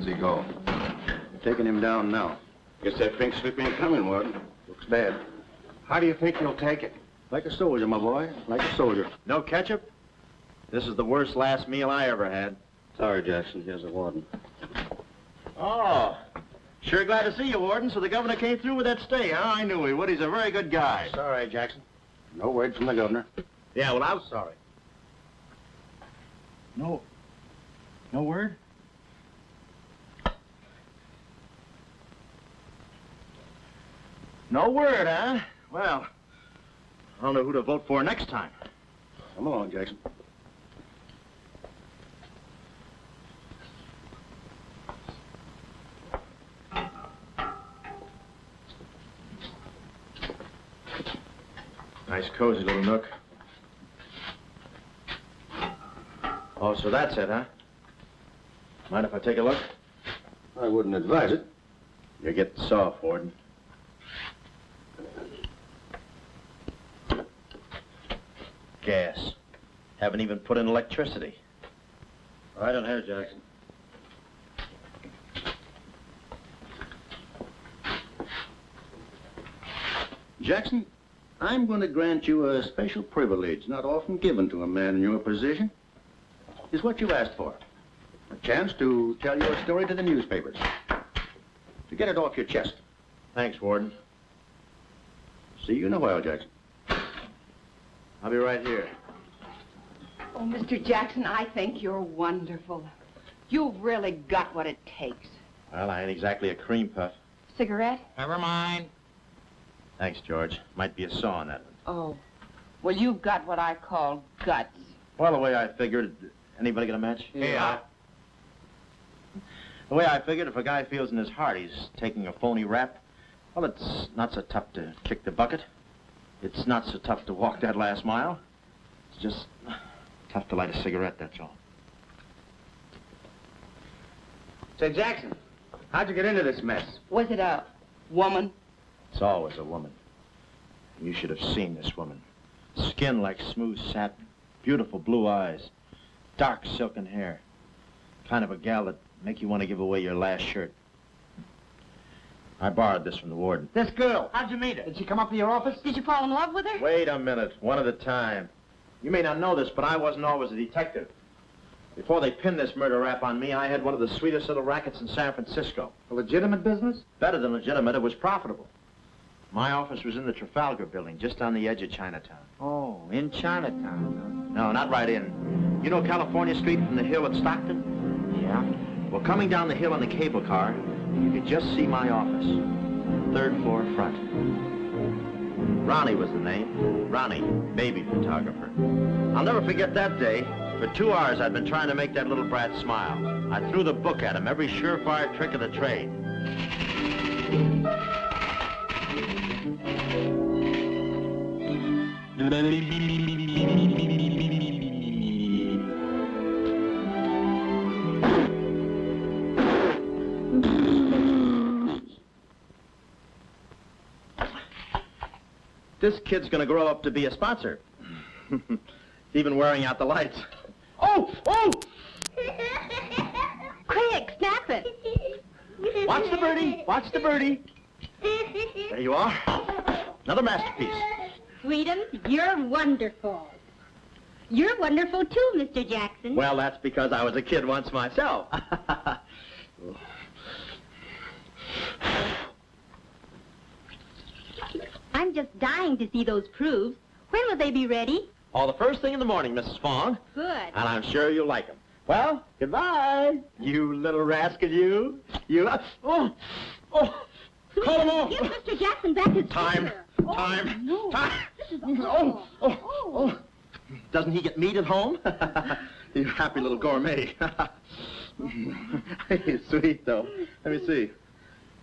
does he go? Taking him down now. Guess that pink slip ain't coming, Warden. Looks bad. How do you think he'll take it? Like a soldier, my boy. Like a soldier. No ketchup? This is the worst last meal I ever had. Sorry, Jackson. Here's the warden. Oh, sure glad to see you, Warden. So the governor came through with that stay, huh? I knew he would. He's a very good guy. Sorry, Jackson. No word from the governor. Yeah, well, I was sorry. No word? No word, huh? Well, I don't know who to vote for next time. Come along, Jackson. Nice, cozy little nook. Oh, so that's it, huh? Mind if I take a look? I wouldn't advise it. You're getting soft, Warden. Gas. Haven't even put in electricity. Right on here, Jackson. Jackson, I'm going to grant you a special privilege not often given to a man in your position. It's what you asked for. A chance to tell your story to the newspapers. To get it off your chest. Thanks, Warden. See you in a while, Jackson. I'll be right here. Oh, Mr. Jackson, I think you're wonderful. You've really got what it takes. Well, I ain't exactly a cream puff. Cigarette? Never mind. Thanks, George. Might be a saw in that one. Oh. Well, you've got what I call guts. Well, the way I figured... Anybody get a match? Yeah. The way I figured, if a guy feels in his heart he's taking a phony rap, well, it's not so tough to kick the bucket. It's not so tough to walk that last mile. It's just tough to light a cigarette, that's all. Say, Jackson, how'd you get into this mess? Was it a woman? It's always a woman. You should have seen this woman. Skin like smooth satin, beautiful blue eyes, dark silken hair. Kind of a gal that make you want to give away your last shirt. I borrowed this from the warden. This girl, how'd you meet her? Did she come up to your office? Did you fall in love with her? Wait a minute, one at a time. You may not know this, but I wasn't always a detective. Before they pinned this murder rap on me, I had one of the sweetest little rackets in San Francisco. A legitimate business? Better than legitimate, it was profitable. My office was in the Trafalgar building, just on the edge of Chinatown. Oh, in Chinatown. No, not right in. You know California Street from the hill at Stockton? Yeah. Well, coming down the hill in the cable car, you could just see my office. Third floor front. Ronnie was the name. Ronnie, baby photographer. I'll never forget that day. For 2 hours, I'd been trying to make that little brat smile. I threw the book at him, every surefire trick of the trade. This kid's gonna grow up to be a sponsor. Even wearing out the lights. Oh! Oh! Quick, snap it. Watch the birdie! Watch the birdie! There you are. Another masterpiece. Sweetum, you're wonderful. You're wonderful too, Mr. Jackson. Well, that's because I was a kid once myself. I'm just dying to see those proofs. When will they be ready? Oh, the first thing in the morning, Mrs. Fong. Good. And I'm sure you'll like them. Well, goodbye, you little rascal, you. You, oh, call him off. Give Mr. Jackson back his Time, finger. time, No. time. This is awful. Oh. Doesn't he get meat at home? You happy little gourmet. He's sweet, though. Let me see.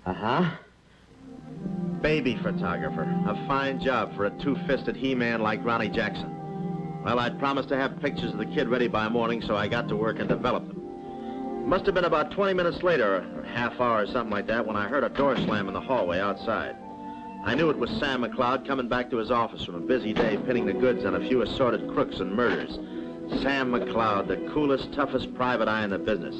Uh-huh. Baby photographer. A fine job for a two-fisted he-man like Ronnie Jackson. Well, I'd promised to have pictures of the kid ready by morning, so I got to work and developed them. It must have been about 20 minutes later, or half hour or something like that, when I heard a door slam in the hallway outside. I knew it was Sam McLeod coming back to his office from a busy day pinning the goods on a few assorted crooks and murders. Sam McLeod, the coolest, toughest private eye in the business.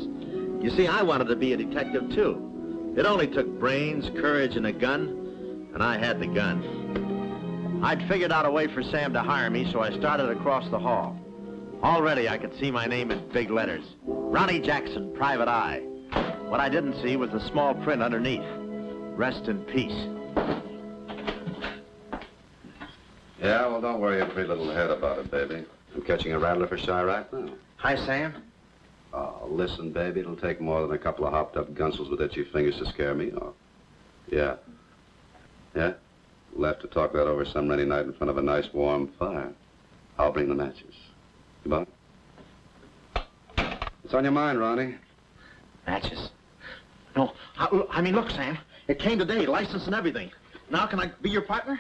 You see, I wanted to be a detective, too. It only took brains, courage, and a gun, and I had the gun. I'd figured out a way for Sam to hire me, so I started across the hall. Already, I could see my name in big letters. Ronnie Jackson, Private Eye. What I didn't see was the small print underneath. Rest in peace. Yeah, well, don't worry your pretty little head about it, baby. I'm catching a rattler for shy right now. Hi, Sam. Oh, listen, baby, it'll take more than a couple of hopped-up gunsels with itchy fingers to scare me off. Yeah. Yeah? We'll have to talk that over some rainy night in front of a nice warm fire. I'll bring the matches. Goodbye. What's on your mind, Ronnie? Matches. No, I mean, look, Sam. It came today, license and everything. Now can I be your partner?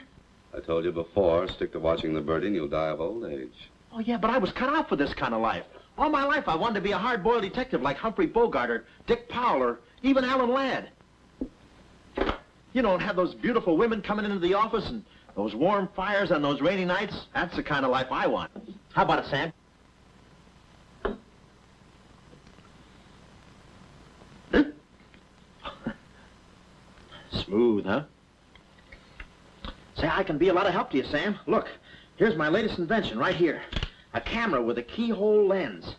I told you before, stick to watching the birdie and you'll die of old age. Oh, yeah, but I was cut out for this kind of life. All my life I wanted to be a hard-boiled detective like Humphrey Bogart or Dick Powell or even Alan Ladd. You know, and have those beautiful women coming into the office and those warm fires on those rainy nights. That's the kind of life I want. How about it, Sam? Smooth, huh? Say, I can be a lot of help to you, Sam. Look, here's my latest invention right here. A camera with a keyhole lens.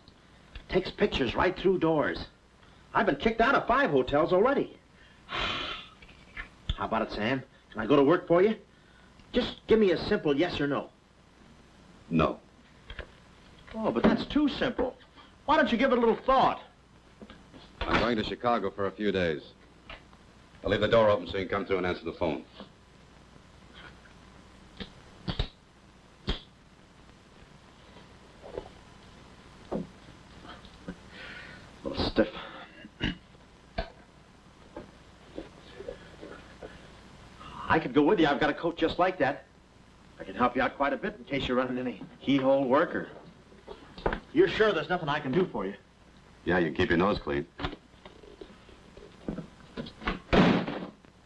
Takes pictures right through doors. I've been kicked out of 5 hotels already. How about it, Sam? Can I go to work for you? Just give me a simple yes or no. No. Oh, but that's too simple. Why don't you give it a little thought? I'm going to Chicago for a few days. I'll leave the door open so you can come through and answer the phone. A little stiff. I could go with you. I've got a coat just like that. I can help you out quite a bit in case you're running any keyhole work or... You're sure there's nothing I can do for you? Yeah, you can keep your nose clean.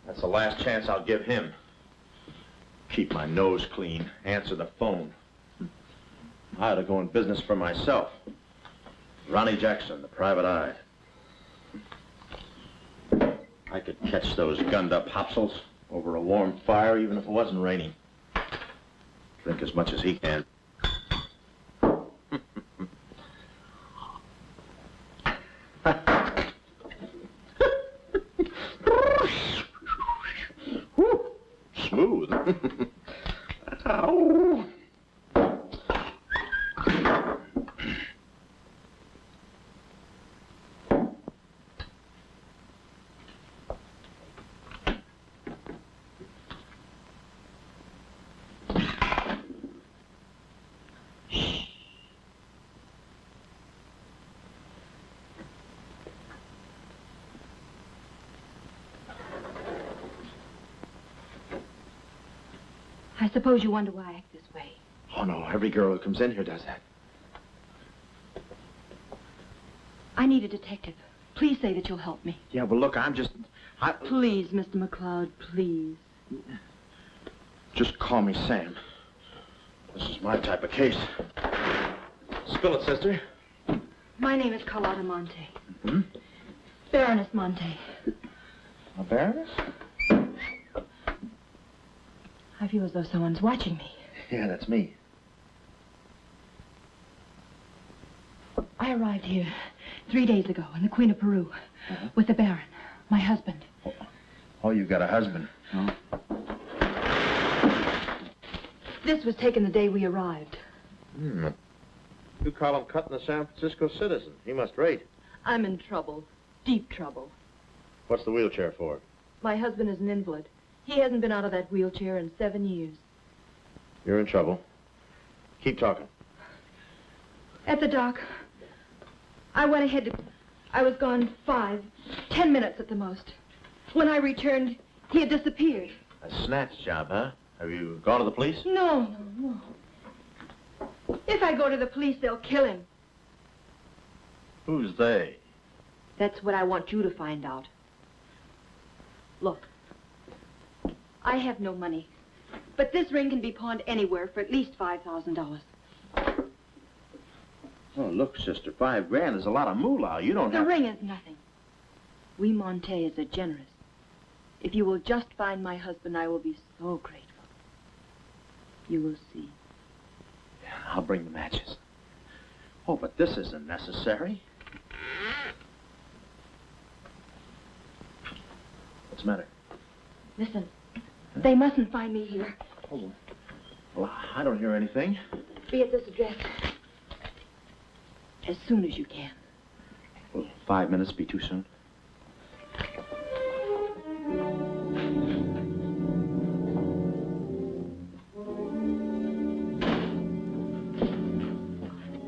That's the last chance I'll give him. Keep my nose clean. Answer the phone. I ought to go in business for myself. Ronnie Jackson, the Private Eye. I could catch those gunned-up hopsels over a warm fire even if it wasn't raining. Drink as much as he can. Smooth. Ow. I suppose you wonder why I act this way. Oh, no, every girl who comes in here does that. I need a detective. Please say that you'll help me. Yeah, well, look, Please, Mr. McLeod, please. Just call me Sam. This is my type of case. Spill it, sister. My name is Carlotta Monte. Hmm? Baroness Monte. A baroness? I feel as though someone's watching me. Yeah, that's me. I arrived here 3 days ago in the Queen of Peru with the Baron, my husband. Oh, you got a husband. Oh. This was taken the day we arrived. Hmm. You call him cutting a San Francisco citizen. He must rate. I'm in trouble. Deep trouble. What's the wheelchair for? My husband is an invalid. He hasn't been out of that wheelchair in 7 years. You're in trouble. Keep talking. At the dock, I went ahead to... I was gone 5, 10 minutes at the most. When I returned, he had disappeared. A snatch job, huh? Have you gone to the police? No. If I go to the police, they'll kill him. Who's they? That's what I want you to find out. Look, I have no money, but this ring can be pawned anywhere for at least $5,000. Oh, look, sister, $5 grand is a lot of moolah. You don't The have... ring is nothing. We Montes are generous. If you will just find my husband, I will be so grateful. You will see. Yeah, I'll bring the matches. Oh, but this isn't necessary. What's the matter? Listen, they mustn't find me here. Oh, well, I don't hear anything. Be at this address as soon as you can. Will 5 minutes be too soon?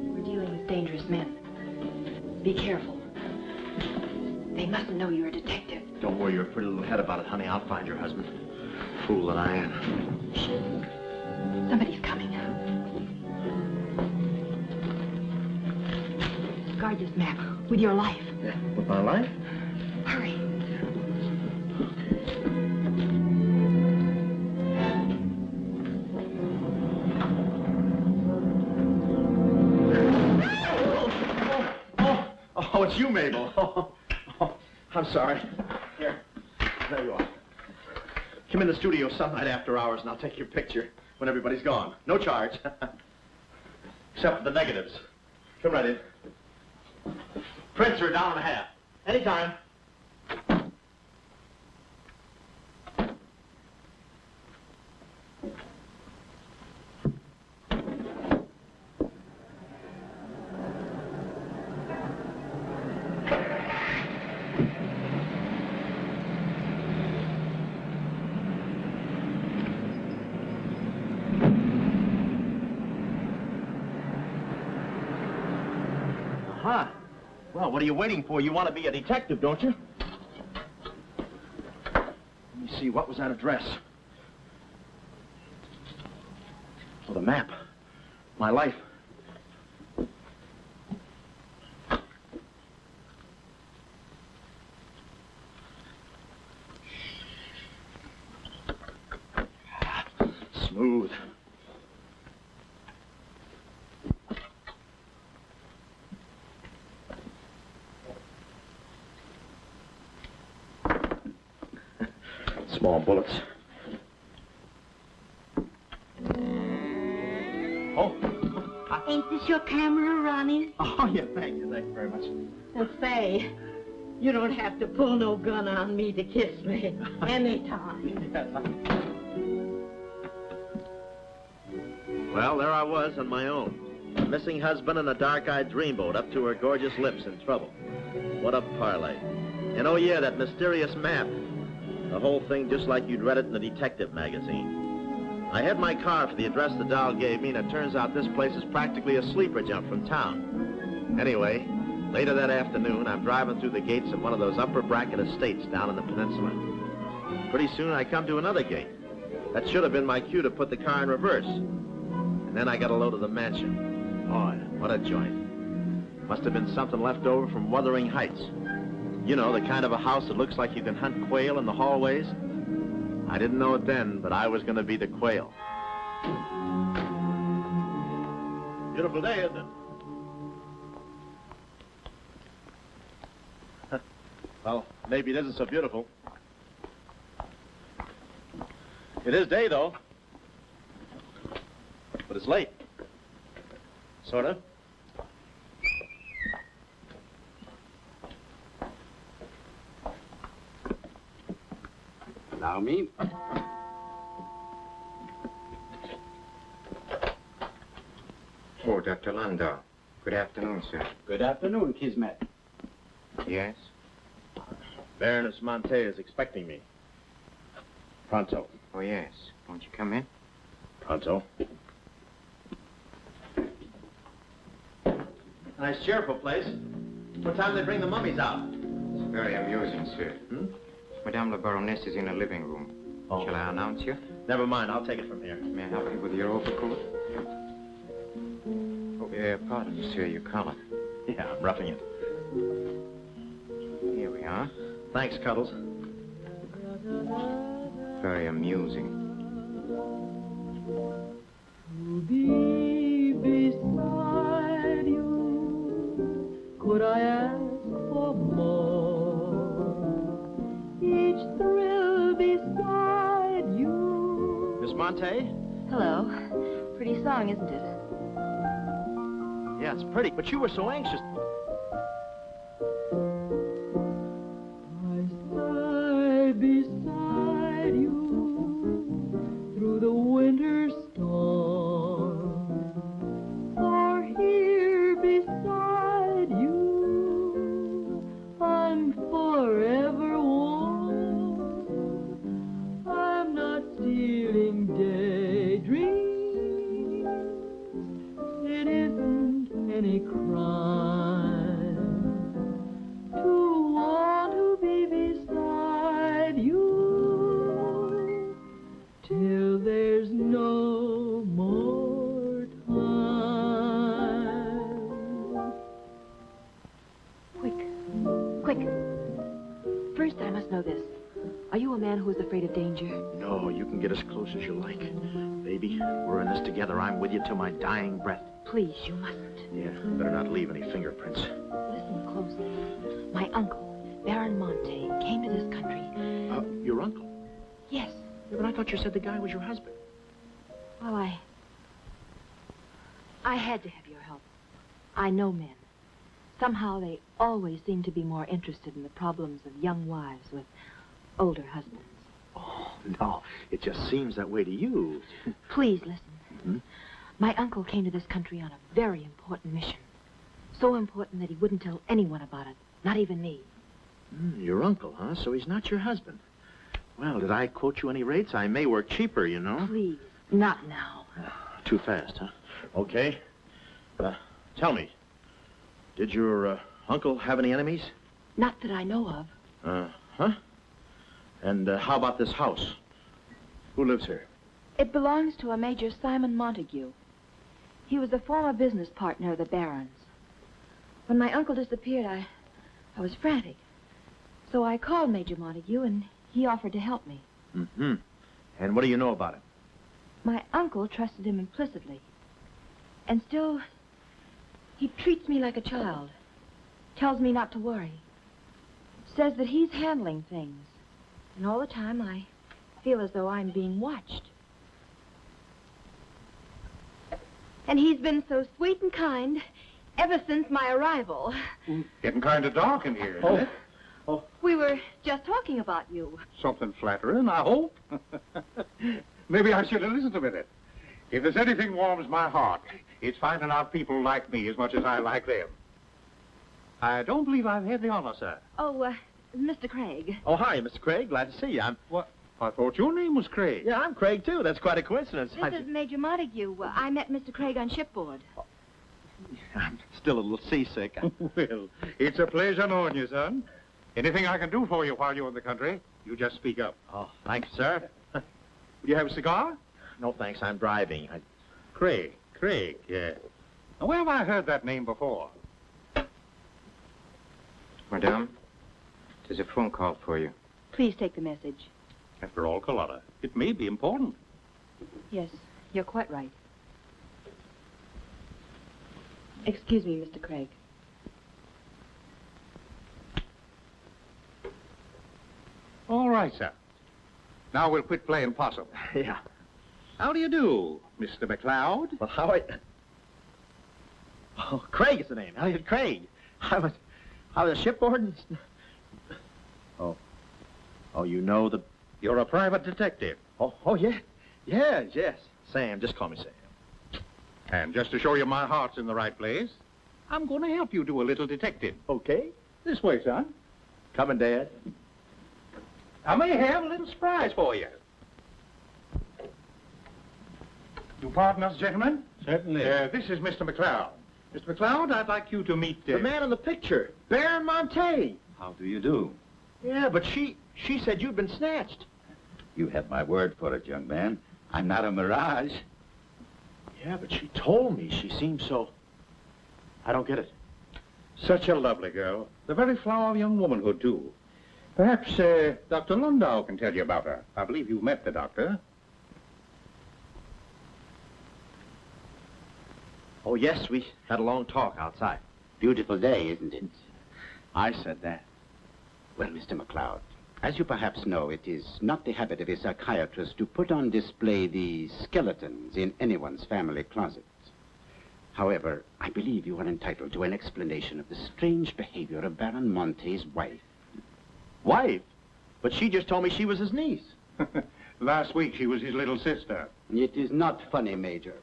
We're dealing with dangerous men. Be careful. They mustn't know you're a detective. Don't worry your pretty little head about it, honey. I'll find your husband. Fool that I am. Shh. Somebody's coming. Guard this map with your life. Yeah, with my life? Hurry. Oh, it's you, Mabel. Oh, I'm sorry. Here, there you are. Come in the studio some night after hours, and I'll take your picture when everybody's gone. No charge. Except for the negatives. Come right in. Prints are $1.50. Anytime. Aha. Well, what are you waiting for? You want to be a detective, don't you? Let me see, what was that address? Oh, the map. My life. Smooth. Small bullets. Oh. Ain't this your camera, Ronnie? Oh, yeah, thank you very much. And say, you don't have to pull no gun on me to kiss me anytime. Well, there I was on my own. A missing husband and a dark-eyed dreamboat up to her gorgeous lips in trouble. What a parlay. And oh, yeah, that mysterious map. The whole thing just like you'd read it in the detective magazine. I had my car for the address the doll gave me, and it turns out this place is practically a sleeper jump from town. Anyway, later that afternoon, I'm driving through the gates of one of those upper bracket estates down in the peninsula. Pretty soon, I come to another gate. That should have been my cue to put the car in reverse. And then I got a load of the mansion. Oh, what a joint. Must have been something left over from Wuthering Heights. You know, the kind of a house that looks like you can hunt quail in the hallways. I didn't know it then, but I was going to be the quail. Beautiful day, isn't it? Well, maybe it isn't so beautiful. It is day, though. But it's late. Sort of. Allow me. Oh, Dr. Landau. Good afternoon, sir. Good afternoon, Kismet. Yes? Baroness Monte is expecting me. Pronto. Oh, yes. Won't you come in? Pronto. Nice cheerful place. What time do they bring the mummies out? It's very amusing, sir. Madame la Baroness is in the living room. Oh. Shall I announce you? Never mind, I'll take it from here. May I help you with your overcoat? Oh, pardon, sir, your collar. Yeah, I'm roughing it. Here we are. Thanks, Cuddles. Very amusing. To be beside you, could I ask for more? Miss Monte? Hello. Pretty song, isn't it? Yeah, it's pretty, but you were so anxious. I sigh beside you through the winter storm. For here beside you, I'm forever warm. I'm not stealing daydreams. It isn't any crime to want to be beside you till there's no more time. Quick. First, I must know this. Are you a man who is afraid of danger? No, you can get as close as you like. Baby, we're in this together. I'm with you till my dying breath. Please, you mustn't. Yeah, better not leave any fingerprints. Listen closely. My uncle, Baron Monte, came to this country. Your uncle? Yes. Yeah, but I thought you said the guy was your husband. Well, I had to have your help. I know men. Somehow they always seem to be more interested in the problems of young wives with older husbands. Oh, no. It just seems that way to you. Please listen. Hmm? My uncle came to this country on a very important mission. So important that he wouldn't tell anyone about it, not even me. Your uncle, huh? So he's not your husband. Well, did I quote you any rates? I may work cheaper, you know. Please, not now. Too fast, huh? Okay. Tell me, did your uncle have any enemies? Not that I know of. Huh? And how about this house? Who lives here? It belongs to a Major Simon Montague. He was a former business partner of the Baron's. When my uncle disappeared, I was frantic. So I called Major Montague, and he offered to help me. Mm-hmm. And what do you know about him? My uncle trusted him implicitly. And still, he treats me like a child. Tells me not to worry. Says that he's handling things. And all the time, I feel as though I'm being watched. And he's been so sweet and kind ever since my arrival. Getting kind of dark in here, isn't it? We were just talking about you. Something flattering, I hope. Maybe I should have listened a minute. If there's anything warms my heart, it's finding out people like me as much as I like them. I don't believe I've had the honor, sir. Oh, Mr. Craig. Oh, hi, Mr. Craig. Glad to see you. What? I thought your name was Craig. Yeah, I'm Craig, too. That's quite a coincidence. This is Major Montague. I met Mr. Craig on shipboard. I'm still a little seasick. Well, it's a pleasure knowing you, son. Anything I can do for you while you're in the country, you just speak up. Oh, thanks, sir. Will you have a cigar? No, thanks. I'm driving. Craig, yeah. Now, where have I heard that name before? Madame, there's a phone call for you. Please take the message. After all, Carlotta, it may be important. Yes, you're quite right. Excuse me, Mr. Craig. All right, sir. Now we'll quit playing possum. Yeah. How do you do, Mr. McLeod? Well, how are you? Oh, Craig is the name. Elliot Craig. I was shipboard. Oh, you know the... You're a private detective. Oh, yeah. Yes. Sam, just call me Sam. And just to show you my heart's in the right place, I'm going to help you do a little detective. Okay. This way, son. Coming, Dad. I may have a little surprise for you. You pardon us, gentlemen? Certainly. This is Mr. McLeod. Mr. McLeod, I'd like you to meet... The man in the picture, Baron Monte. How do you do? Yeah, but she said you'd been snatched. You have my word for it, young man. I'm not a mirage. Yeah, but she told me she seemed so... I don't get it. Such a lovely girl. The very flower of young womanhood, too. Perhaps Dr. Lundau can tell you about her. I believe you met the doctor. Oh, yes, we had a long talk outside. Beautiful day, isn't it? I said that. Well, Mr. McLeod, As you perhaps know, it is not the habit of a psychiatrist to put on display the skeletons in anyone's family closet. However, I believe you are entitled to an explanation of the strange behavior of Baron Monte's wife. Wife? But she just told me she was his niece. Last week, she was his little sister. It is not funny, Major.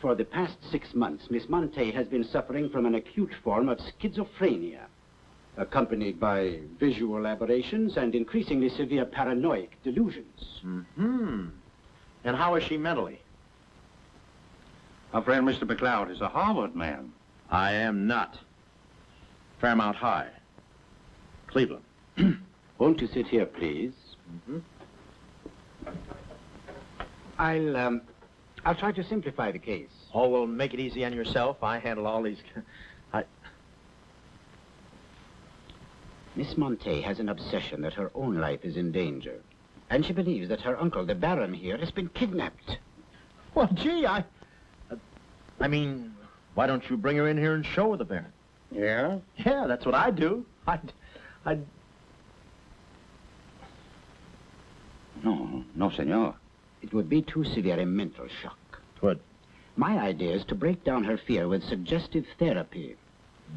For the past 6 months, Miss Monte has been suffering from an acute form of schizophrenia, accompanied by visual aberrations and increasingly severe paranoid delusions. Mm-hmm. And how is she mentally? Our friend Mr. McLeod is a Harvard man. I am not. Fairmount High. Cleveland. Won't you sit here, please? Mm-hmm. I'll try to simplify the case. Oh, well, make it easy on yourself. I handle all these... Miss Monte has an obsession that her own life is in danger. And she believes that her uncle, the Baron here, has been kidnapped. Well, gee, I mean, why don't you bring her in here and show her the Baron? Yeah? Yeah, that's what I'd do. I'd... No, senor. It would be too severe a mental shock. What? My idea is to break down her fear with suggestive therapy.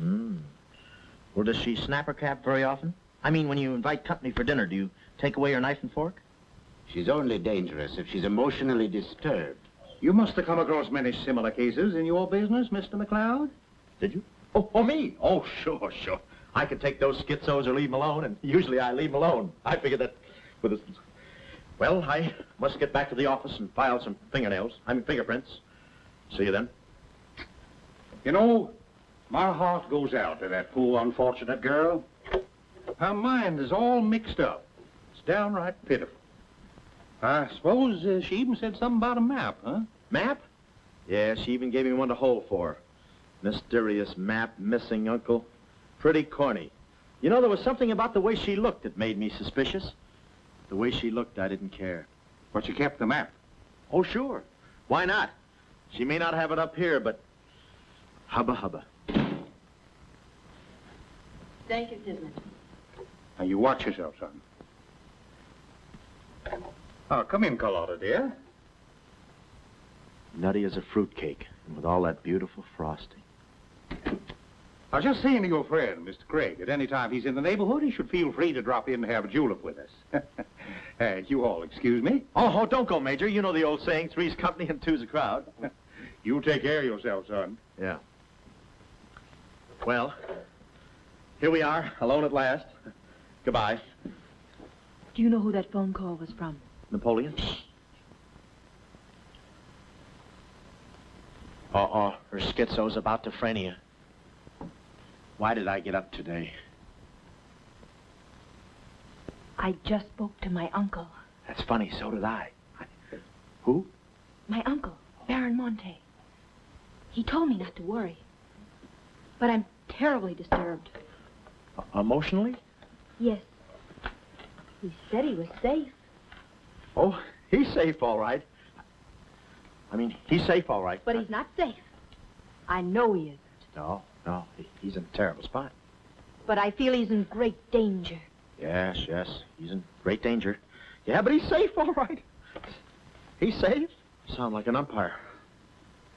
Well, does she snap her cap very often? I mean, when you invite company for dinner, do you take away her knife and fork? She's only dangerous if she's emotionally disturbed. You must have come across many similar cases in your business, Mr. McLeod. Did you? Oh, me? Oh, sure. I could take those schizos or leave them alone, and usually I leave them alone. I figured that with a... Well, I must get back to the office and file some fingerprints. See you then. You know, my heart goes out to that poor, unfortunate girl. Her mind is all mixed up. It's downright pitiful. I suppose she even said something about a map, huh? Map? Yeah, she even gave me one to hold for. Mysterious map, missing uncle. Pretty corny. You know, there was something about the way she looked that made me suspicious. The way she looked, I didn't care. But she kept the map. Oh, sure. Why not? She may not have it up here, but... Hubba. Thank you, Tisman. Now, you watch yourself, son. Oh, come in, Carlotta, dear. Nutty as a fruitcake, and with all that beautiful frosting. I was just saying to your friend, Mr. Craig, at any time he's in the neighborhood, he should feel free to drop in and have a julep with us. You all excuse me. Oh, don't go, Major. You know the old saying, three's company and two's a crowd. You take care of yourself, son. Yeah. Well, here we are, alone at last. Goodbye. Do you know who that phone call was from? Napoleon? Her schizo's about to frania. Why did I get up today? I just spoke to my uncle. That's funny, so did I. Who? My uncle, Baron Monte. He told me not to worry. But I'm terribly disturbed. Emotionally? Yes. He said he was safe. Oh, he's safe, all right. I mean, he's safe, all right. But he's not safe. I know he isn't. No, he's in a terrible spot. But I feel he's in great danger. Yes, he's in great danger. Yeah, but he's safe, all right. He's safe? You sound like an umpire.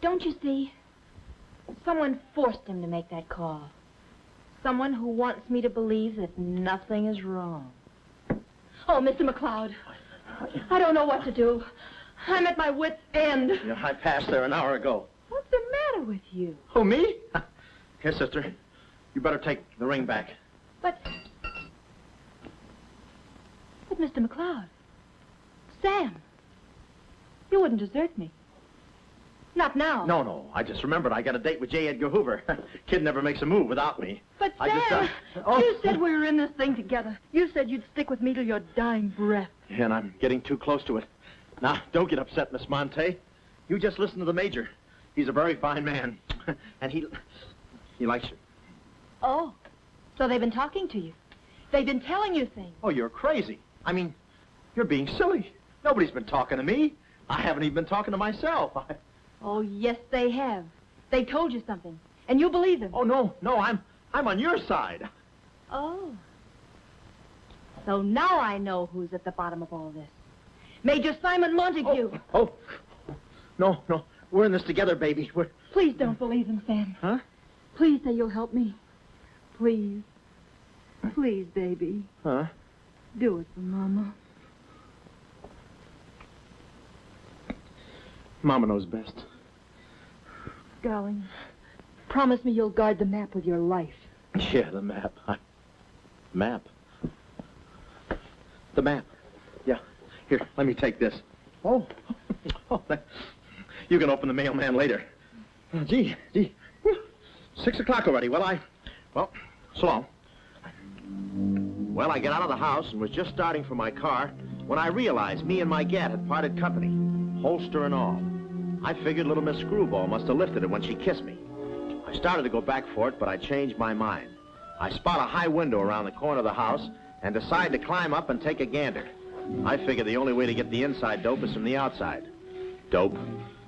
Don't you see? Someone forced him to make that call. Someone who wants me to believe that nothing is wrong. Oh, Mr. McLeod, I don't know what to do. I'm at my wit's end. Yeah, I passed there an hour ago. What's the matter with you? Oh, me? Here, sister. You better take the ring back. But Mr. McLeod, Sam, you wouldn't desert me. Not now. No. I just remembered I got a date with J. Edgar Hoover. Kid never makes a move without me. But I Sam, just, you said we were in this thing together. You said you'd stick with me till your dying breath. Yeah, and I'm getting too close to it. Now, don't get upset, Miss Monte. You just listen to the Major. He's a very fine man. And he likes you. Oh, so they've been talking to you. They've been telling you things. Oh, you're crazy. I mean, you're being silly. Nobody's been talking to me. I haven't even been talking to myself. Oh, yes, they have. They told you something, and you believe them. Oh, no, I'm on your side. Oh. So now I know who's at the bottom of all this. Major Simon Montague. Oh. No. We're in this together, baby. Please don't believe him, Sam. Huh? Please say you'll help me. Please. Please, baby. Huh? Do it for Mama. Mama knows best. Darling, promise me you'll guard the map with your life. Yeah, the map. Map? The map. Yeah. Here, let me take this. Oh. You can open the mailman later. Gee. 6 o'clock already. Well, so long. Well, I got out of the house and was just starting for my car when I realized me and my gat had parted company, holster and all. I figured little Miss Screwball must have lifted it when she kissed me. I started to go back for it, but I changed my mind. I spot a high window around the corner of the house and decide to climb up and take a gander. I figured the only way to get the inside dope is from the outside. Dope.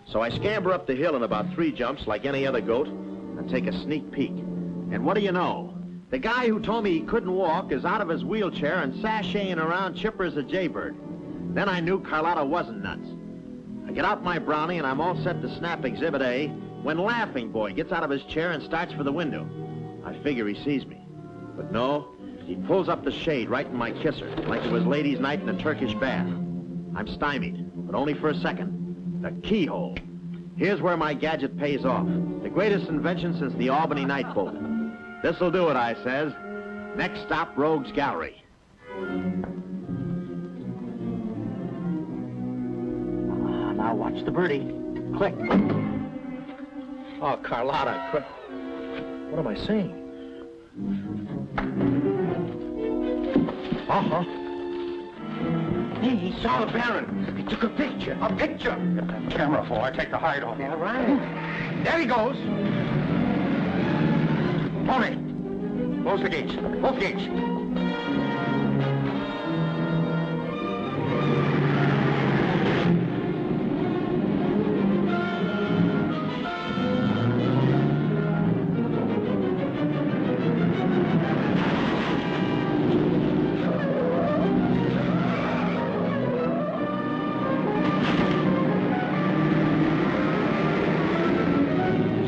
So I scamper up the hill in about 3 jumps like any other goat and take a sneak peek. And what do you know? The guy who told me he couldn't walk is out of his wheelchair and sashaying around chipper as a jaybird. Then I knew Carlotta wasn't nuts. I get out my brownie and I'm all set to snap Exhibit A when Laughing Boy gets out of his chair and starts for the window. I figure he sees me. But no, he pulls up the shade right in my kisser, like it was ladies' night in a Turkish bath. I'm stymied, but only for a second. The keyhole. Here's where my gadget pays off. The greatest invention since the Albany night boat. This'll do it, I says. Next stop, Rogue's Gallery. Now watch the birdie. Click. Oh, Carlotta, quick. What am I saying? Uh-huh. Hey, he saw the Baron. He took a picture. A picture? Get that camera for. I take the hide off. Yeah, right. There he goes. Tommy, close the gates. Both gates.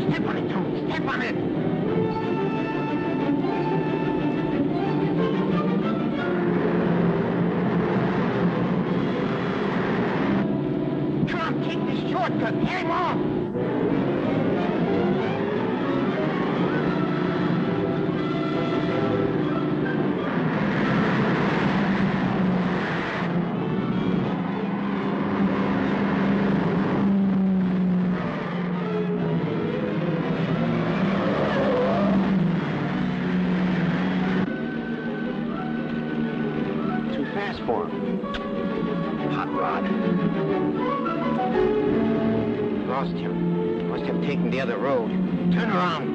Step on it, Tommy. Step on it. Shortcut, hang on! Too fast for him. Hot rod. Lost him. Must have taken the other road. Turn around.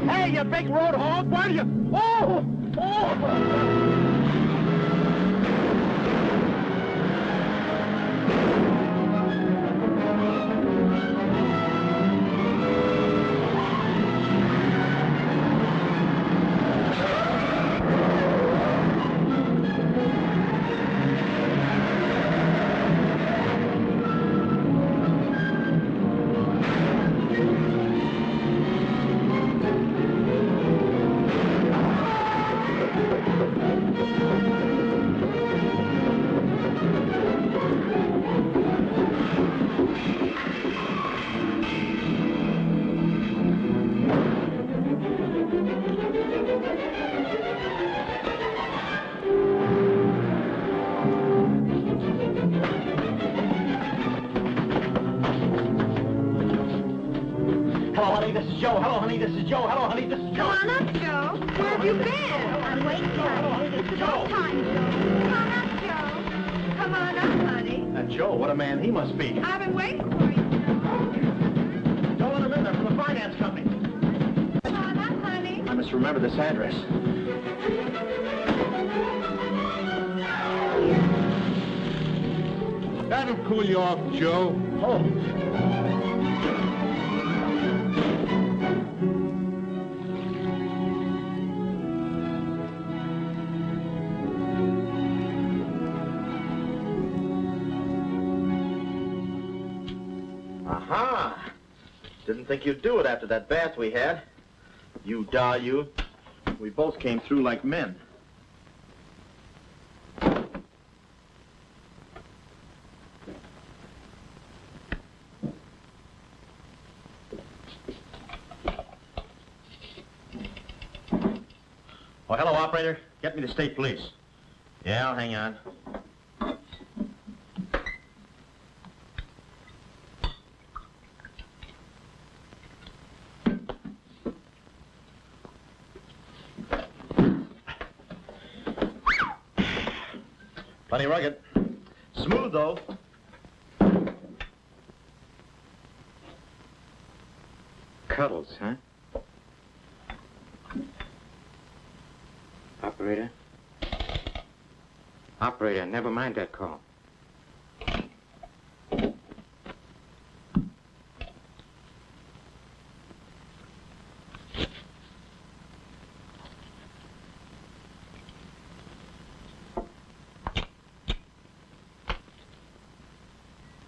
Hey, you big road hog, where are you? Oh! Hello, honey, this is Joe. Hello, honey, this is Joe. Hello, honey, this is Joe. Come on up, Joe. Where have you been? I'm waiting, honey. It's about time, Joe. Come on up, Joe. Come on up, honey. Joe, what a man he must be. I've been waiting for you. Don't let him in there from the finance company. Come on up, honey. I must remember this address. That'll cool you off, Joe. Aha! Didn't think you'd do it after that bath we had. You, doll, you. We both came through like men. Oh, hello, operator. Get me the state police. Yeah, I'll hang on. Plenty rugged. Smooth, though. Cuddles, huh? Operator? Operator, never mind that call.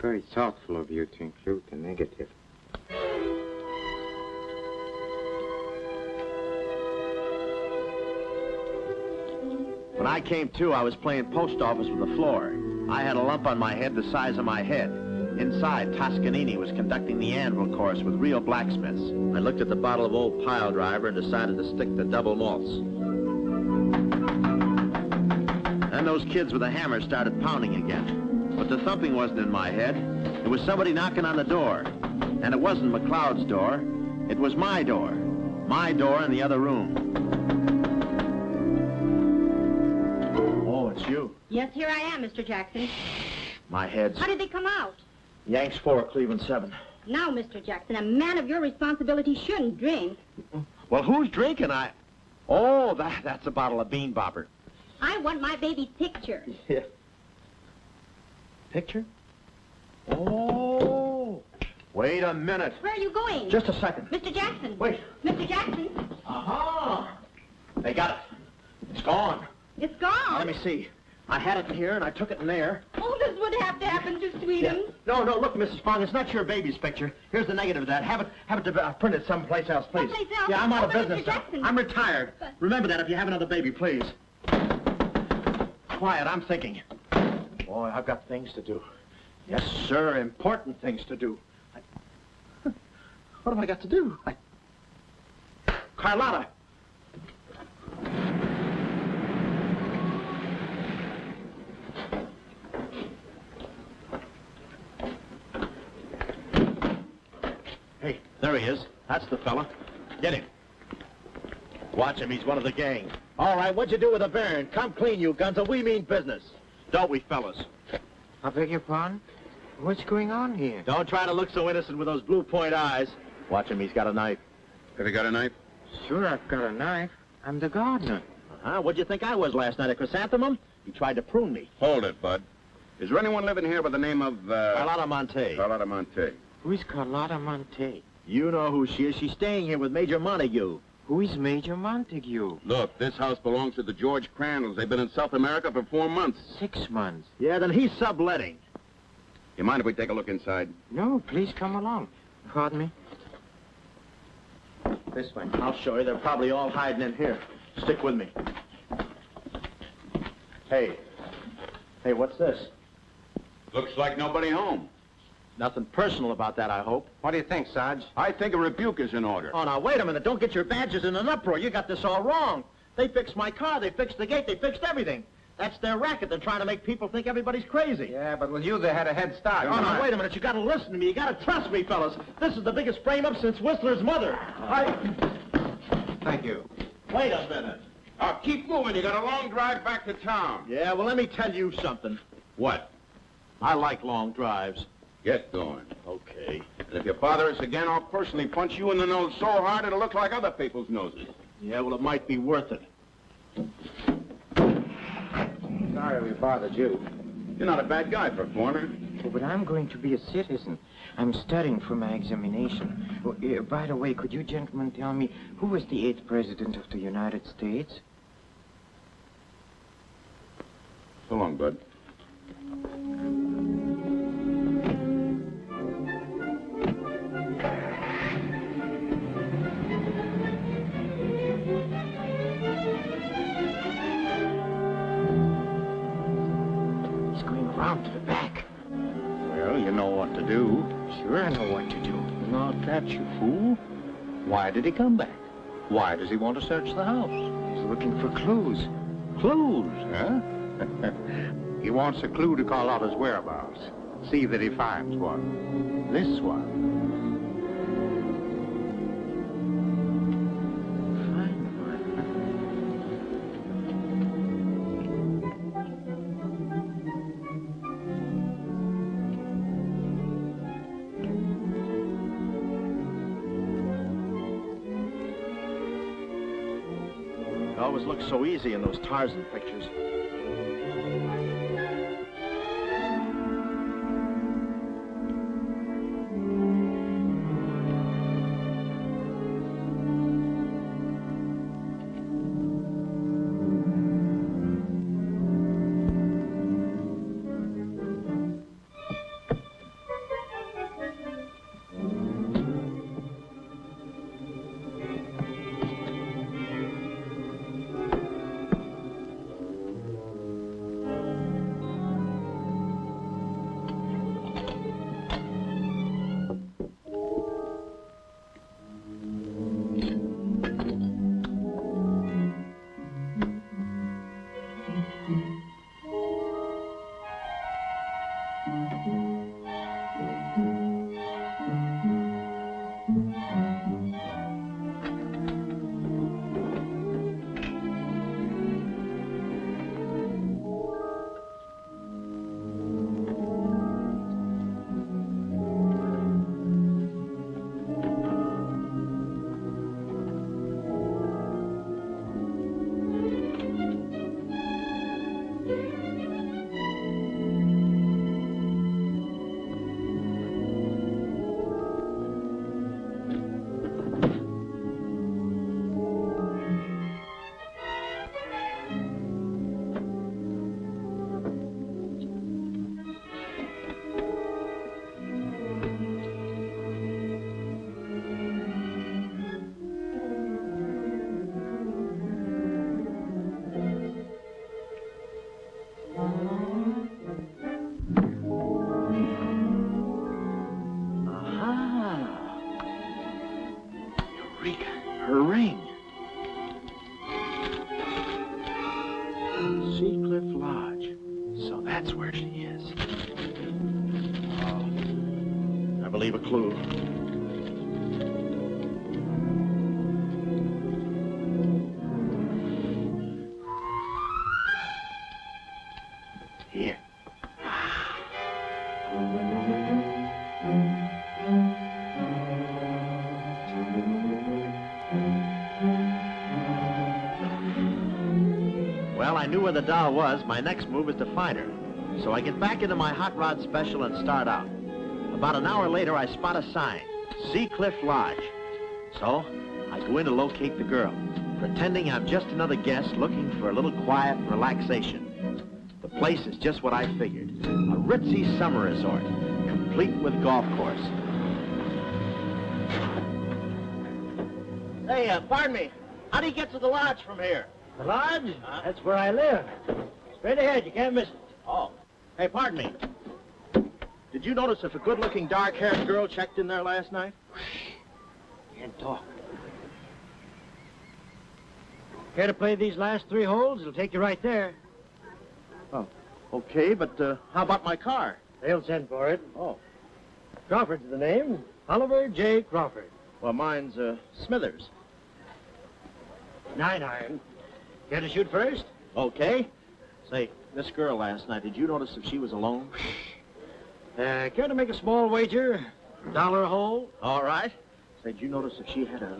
Very thoughtful of you to include the negative. When I came to, I was playing post office with the floor. I had a lump on my head the size of my head. Inside, Toscanini was conducting the anvil course with real blacksmiths. I looked at the bottle of old pile driver and decided to stick to double malts. Then those kids with a hammer started pounding again. But the thumping wasn't in my head. It was somebody knocking on the door. And it wasn't McLeod's door. It was my door. My door in the other room. Oh, it's you. Yes, here I am, Mr. Jackson. My head's How did they come out? Yanks 4, Cleveland 7. Now, Mr. Jackson, a man of your responsibility shouldn't drink. Well, who's drinking? Oh, that's a bottle of Bean Bopper. I want my baby's picture. Yeah. Picture? Oh. Wait a minute. Where are you going? Just a second. Mr. Jackson. Wait. Mr. Jackson. Aha! They got it. It's gone. It's gone. Let me see. I had it in here, and I took it in there. Oh, this would have to happen to Sweetums. No, look, Mrs. Fong, it's not your baby's picture. Here's the negative of that. Have it printed someplace else, please. Someplace else? Yeah, I'm out of Oh, but business Mr. now. Jackson. I'm retired. But- Remember that if you have another baby, please. Quiet, I'm thinking. Boy, I've got things to do. Yes, sir, important things to do. What have I got to do? Carlotta! Hey, there he is. That's the fella. Get him. Watch him. He's one of the gang. All right, what'd you do with the baron? Come clean, you Gunzel. We mean business. Don't we, fellas? I beg your pardon? What's going on here? Don't try to look so innocent with those blue point eyes. Watch him. He's got a knife. Have you got a knife? Sure, I've got a knife. I'm the gardener. Uh-huh. What'd you think I was last night, a chrysanthemum? He tried to prune me. Hold it, Bud. Is there anyone living here by the name of, Carlotta Monte. Carlotta Monte? Who is Carlotta Monte? You know who she is. She's staying here with Major Montague. Who is Major Montague? Look, this house belongs to the George Crandalls. They've been in South America for 4 months. 6 months. Yeah, then he's subletting. You mind if we take a look inside? No, please come along. Pardon me? This way. I'll show you. They're probably all hiding in here. Stick with me. Hey, what's this? Looks like nobody home. Nothing personal about that, I hope. What do you think, Sarge? I think a rebuke is in order. Oh, now, wait a minute. Don't get your badges in an uproar. You got this all wrong. They fixed my car. They fixed the gate. They fixed everything. That's their racket. They're trying to make people think everybody's crazy. Yeah, but with you, they had a head start. Oh, now, wait a minute. You got to listen to me. You got to trust me, fellas. This is the biggest frame-up since Whistler's mother. Thank you. Wait a minute. Keep moving. You got a long drive back to town. Yeah, well, let me tell you something. What? I like long drives. Get going. Okay. And if you bother us again, I'll personally punch you in the nose so hard it'll look like other people's noses. Yeah, well, it might be worth it. Sorry we bothered you. You're not a bad guy for a foreigner. Oh, but I'm going to be a citizen. I'm studying for my examination. Oh, by the way, could you gentlemen tell me who was the 8th president of the United States? So long, Bud. He's going around to the back. Well, you know what to do. Sure, I know what to do. Not that, you fool. Why did he come back? Why does he want to search the house? He's looking for clues. Clues, huh? He wants a clue to call out his whereabouts. See that he finds one. This one. It always looks so easy in those Tarzan pictures. Her ring. Seacliff Lodge. So that's where she is. Oh, I believe a clue. Here. Well, I knew where the doll was. My next move is to find her. So I get back into my hot rod special and start out. About an hour later, I spot a sign, Seacliff Lodge. So I go in to locate the girl, pretending I'm just another guest looking for a little quiet relaxation. The place is just what I figured, a ritzy summer resort, complete with golf course. Hey, pardon me. How do you get to the lodge from here? The lodge? That's where I live. Straight ahead, you can't miss it. Oh. Hey, pardon me. Did you notice if a good-looking, dark-haired girl checked in there last night? Can't talk. Care to play these last 3 holes? It'll take you right there. Oh, okay, but how about my car? They'll send for it. Oh. Crawford's the name. Oliver J. Crawford. Well, mine's Smithers. 9 iron. Care to shoot first? Okay. Say, this girl last night, did you notice if she was alone? Care to make a small wager? $1 a hole? All right. Say, did you notice if she had a...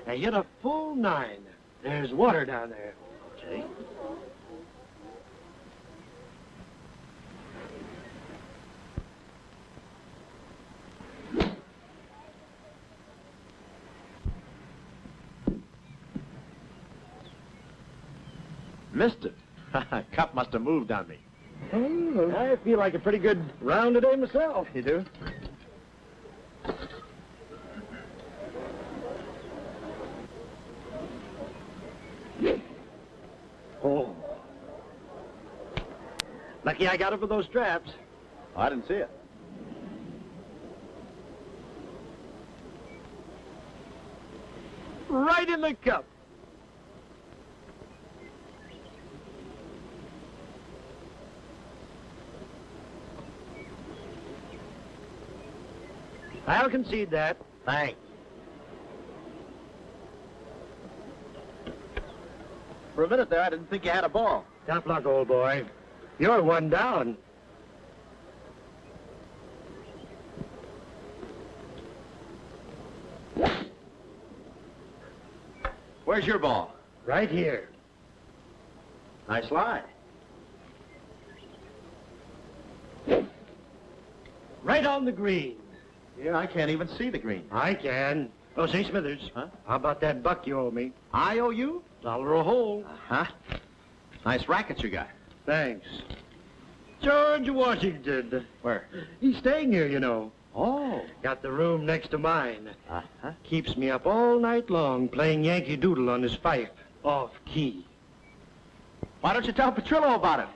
I hit a full 9. There's water down there. Okay. Missed it. Cup must have moved on me. I feel like a pretty good round today myself. You do? Oh. Lucky I got it with those straps. I didn't see it. Right in the cup. I'll concede that. Thanks. For a minute there, I didn't think you had a ball. Tough luck, old boy. You're one down. Where's your ball? Right here. Nice lie. Right on the green. Yeah, I can't even see the green. I can. Oh, say, Smithers. Huh? How about that buck you owe me? I owe you? $1 a hole. Uh-huh. Nice racket you got. Thanks. George Washington. Where? He's staying here, you know. Oh. Got the room next to mine. Uh-huh. Keeps me up all night long playing Yankee Doodle on his fife. Off key. Why don't you tell Petrillo about it?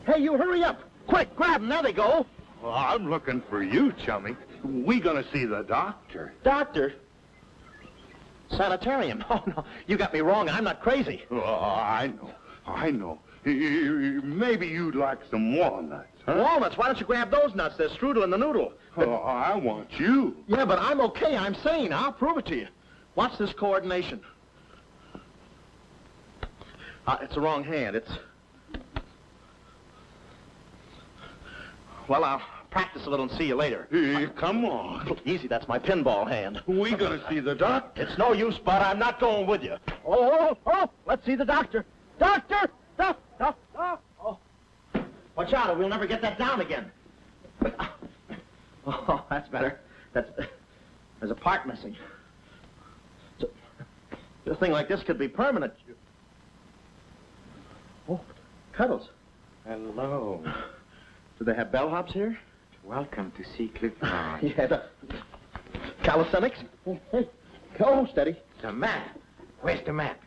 Hey, you hurry up. Quick, grab them. There they go. Well, I'm looking for you, chummy. We gonna see the doctor. Doctor? Sanitarium. Oh, no. You got me wrong. I'm not crazy. Oh, I know. Maybe you'd like some walnuts, huh? Walnuts? Why don't you grab those nuts? There's strudel in the noodle. Oh, I want you. Yeah, but I'm okay. I'm sane. I'll prove it to you. Watch this coordination. It's the wrong hand. It's... Well, I'll practice a little and see you later. Hey, come on. Easy, that's my pinball hand. We gonna see the doctor. It's no use, Bud. I'm not going with you. Oh, let's see the doctor. Doctor! Oh. Watch out, or we'll never get that down again. Oh, that's better. There's a part missing. So, a thing like this could be permanent. Oh, Cuddles. Hello. Do they have bellhops here? Welcome to Sea Cliff Lodge. Yeah, the calisthenics. Hey, go, steady. The map. Where's the map?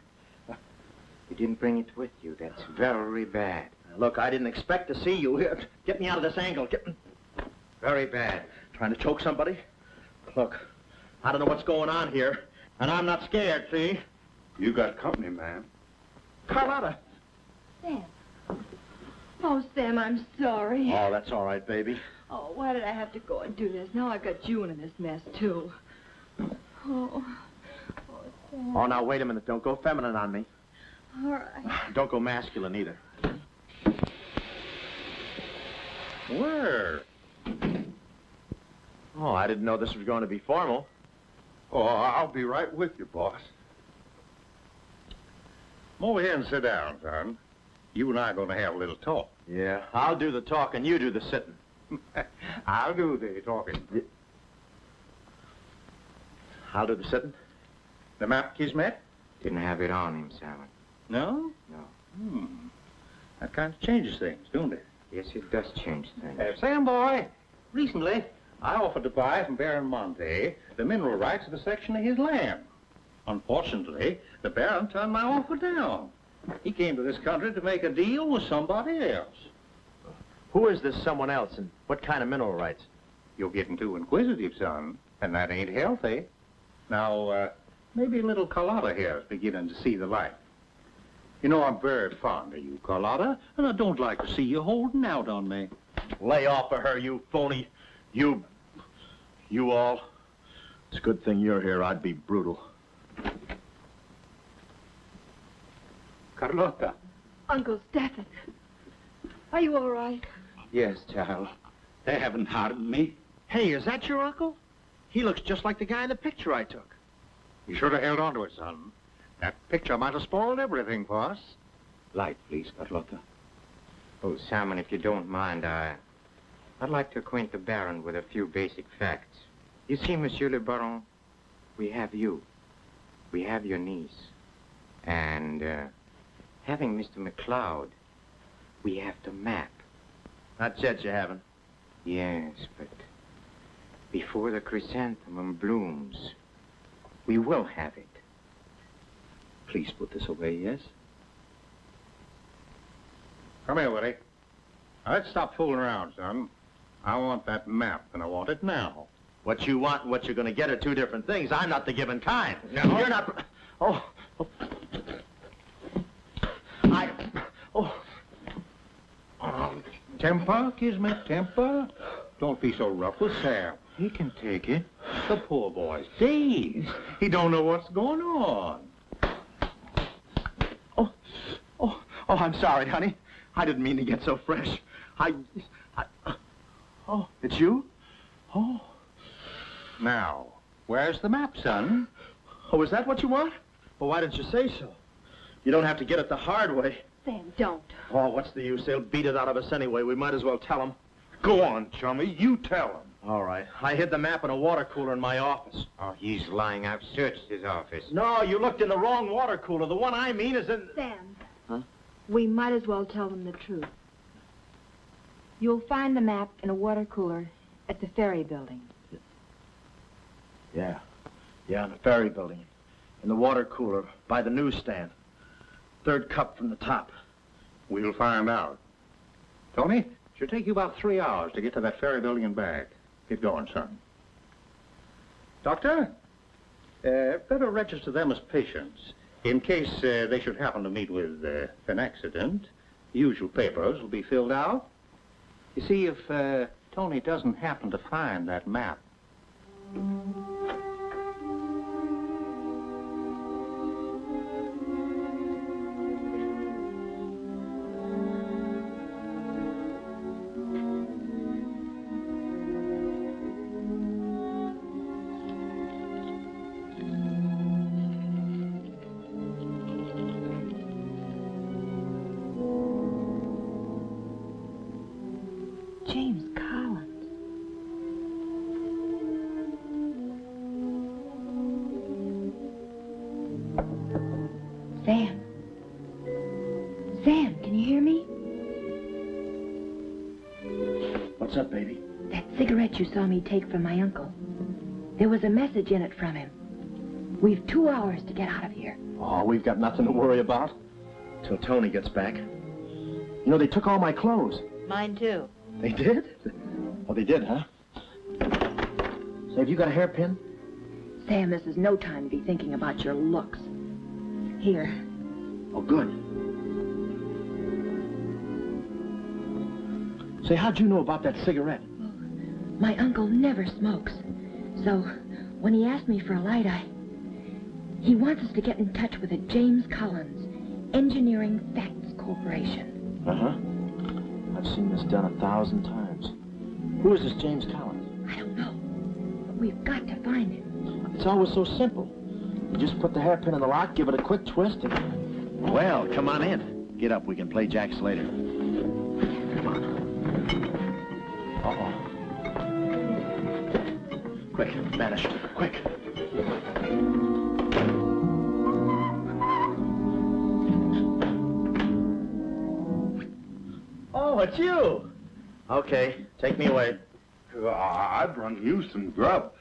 You didn't bring it with you. That's very bad. Look, I didn't expect to see you here. Get me out of this angle. Very bad. Trying to choke somebody? Look, I don't know what's going on here, and I'm not scared, see? You got company, man. Carlotta. Sam. Oh, Sam, I'm sorry. Oh, that's all right, baby. Oh, why did I have to go and do this? Now I've got you in this mess, too. Oh, Sam. Oh, now, wait a minute. Don't go feminine on me. All right. Don't go masculine, either. Where? Oh, I didn't know this was going to be formal. Oh, I'll be right with you, boss. Come over here and sit down, son. You and I are going to have a little talk. Yeah, I'll do the talking, you do the sitting. I'll do the talking. I'll do the sitting. The map, Kismet? Didn't have it on him, Sam. No? No. That kind of changes things, don't it? Yes, it does change things. Sam, boy, recently I offered to buy from Baron Monte the mineral rights of a section of his land. Unfortunately, the Baron turned my offer down. He came to this country to make a deal with somebody else. Who is this someone else, and what kind of mineral rights? You're getting too inquisitive, son, and that ain't healthy. Now, maybe little Carlotta here is beginning to see the light. You know, I'm very fond of you, Carlotta, and I don't like to see you holding out on me. Lay off of her, you phony. You all. It's a good thing you're here. I'd be brutal. Carlotta. Uncle Stafford. Are you all right? Yes, child. They haven't harmed me. Hey, is that your uncle? He looks just like the guy in the picture I took. You should have held on to it, son. That picture might have spoiled everything for us. Light, please, Carlotta. Oh, Simon, if you don't mind, I'd like to acquaint the Baron with a few basic facts. You see, Monsieur le Baron, we have you. We have your niece. And, having Mr. McLeod, we have the map. Not yet, you haven't. Yes, but before the chrysanthemum blooms, we will have it. Please put this away, yes? Come here, Willie. Now, let's stop fooling around, son. I want that map, and I want it now. What you want and what you're going to get are two different things. I'm not the given kind. No. You're not... Oh. Temper, Kismet, temper. Don't be so rough with Sam. He can take it. The poor boy's dazed. He don't know what's going on. Oh, I'm sorry, honey. I didn't mean to get so fresh. Oh, it's you? Oh. Now, where's the map, son? Oh, is that what you want? Well, why didn't you say so? You don't have to get it the hard way. Sam, don't. Oh, what's the use? They'll beat it out of us anyway. We might as well tell them. Go on, chummy. You tell him. All right. I hid the map in a water cooler in my office. Oh, he's lying. I've searched his office. No, you looked in the wrong water cooler. The one I mean is in... Sam. Huh? We might as well tell them the truth. You'll find the map in a water cooler at the ferry building. Yeah, in the ferry building. In the water cooler by the newsstand. Third cup from the top. We'll find out. Tony, should take you about 3 hours to get to that ferry building and back. Get going, son. Doctor, better register them as patients. In case they should happen to meet with an accident, the usual papers will be filled out. You see, if Tony doesn't happen to find that map, James Collins. Sam. Sam, can you hear me? What's up, baby? That cigarette you saw me take from my uncle. There was a message in it from him. We've 2 hours to get out of here. Oh, we've got nothing to worry about. Till Tony gets back. You know, they took all my clothes. Mine too. They did? Oh, they did, huh? Say, have you got a hairpin? Sam, this is no time to be thinking about your looks. Here. Oh, good. Say, how'd you know about that cigarette? My uncle never smokes. So, when he asked me for a light, he wants us to get in touch with a James Collins, Engineering Facts Corporation. Uh-huh. I've seen this done 1,000 times. Who is this James Collins? I don't know. But we've got to find him. It's always so simple. You just put the hairpin in the lock, give it a quick twist, and... Well, come on in. Get up, we can play jacks later. Come on. Uh-oh. Quick, vanish. Quick. Oh, it's you. Okay, take me away. I brung you some grub.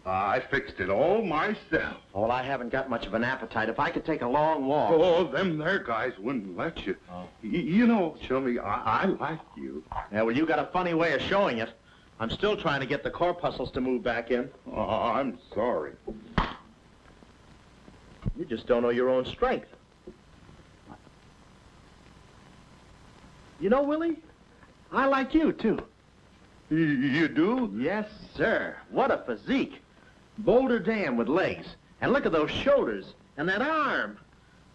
I fixed it all myself. Oh, well, I haven't got much of an appetite. If I could take a long walk... Oh, them there guys wouldn't let you. Oh. You know, Chummy, I like you. Yeah, well, you got a funny way of showing it. I'm still trying to get the corpuscles to move back in. Oh, I'm sorry. You just don't know your own strength. You know, Willie, I like you, too. You do? Yes, sir. What a physique. Boulder Dam with legs. And look at those shoulders. And that arm.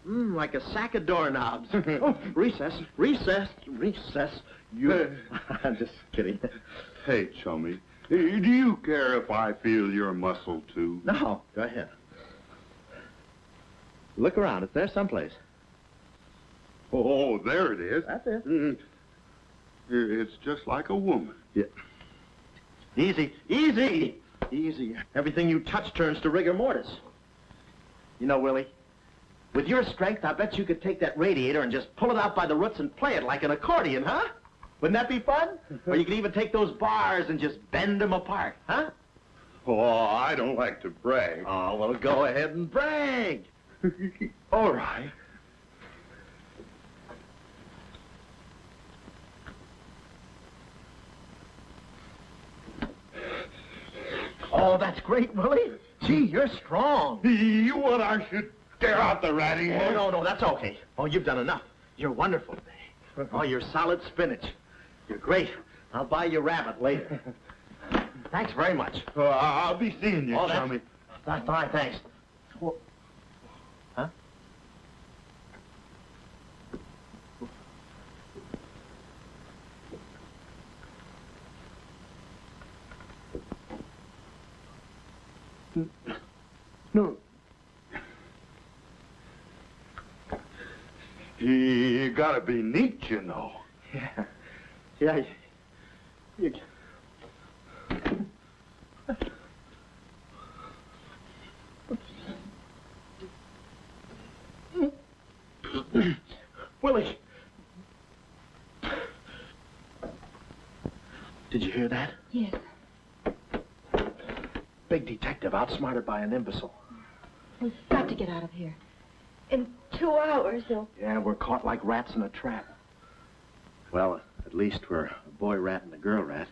Like a sack of doorknobs. Oh, recess, recess, recess. You... I'm just kidding. Hey, Chummy, do you care if I feel your muscle, too? No, go ahead. Look around. It's there someplace. Oh, there it is. That's it. It's just like a woman. Yeah. Easy, easy, easy. Everything you touch turns to rigor mortis. You know, Willie, With your strength, I bet you could take that radiator and just pull it out by the roots and play it like an accordion, huh? Wouldn't that be fun? Or you could even take those bars and just bend them apart, huh? Oh, I don't like to brag. Oh, well, go ahead and brag. All right. Oh, that's great, Willie. Gee, you're strong. You want I should tear out the ratty Oh, head? no, that's okay. Oh, you've done enough. You're wonderful. Oh, you're solid spinach. You're great. I'll buy you rabbit later. Thanks very much. I'll be seeing you, chummy. That's fine, thanks. Well, huh? No. You gotta be neat, you know. Yeah. You... Willie. Did you hear that? Yes. Big detective outsmarted by an imbecile. We've got to get out of here. In 2 hours, they'll... Yeah, we're caught like rats in a trap. Well, at least we're a boy rat and a girl rat.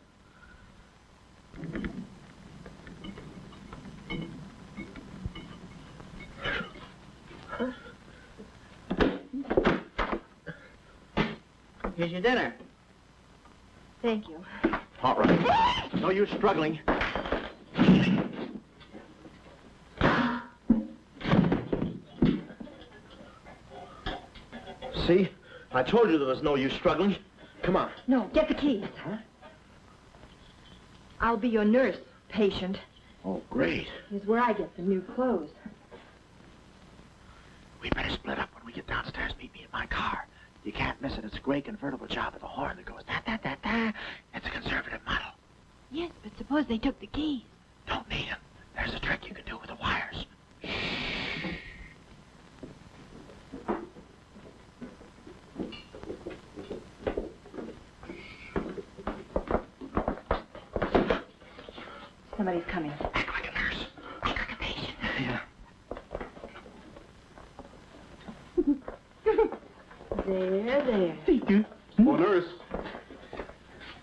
Here's your dinner. Thank you. All right. No use struggling. See? I told you there was no use struggling. Come on. No, get the keys. Huh? I'll be your nurse, patient. Oh, great. Here's where I get the new clothes. We better split up when we get downstairs. Meet me in my car. You can't miss it. It's a gray convertible job with a horn that goes da-da-da-da. It's a conservative model. Yes, but suppose they took the keys. Don't need them. There's a trick you can do with the wires. Somebody's coming. Act like a nurse. Act like a patient. Yeah. There. Thank you. Oh, nurse.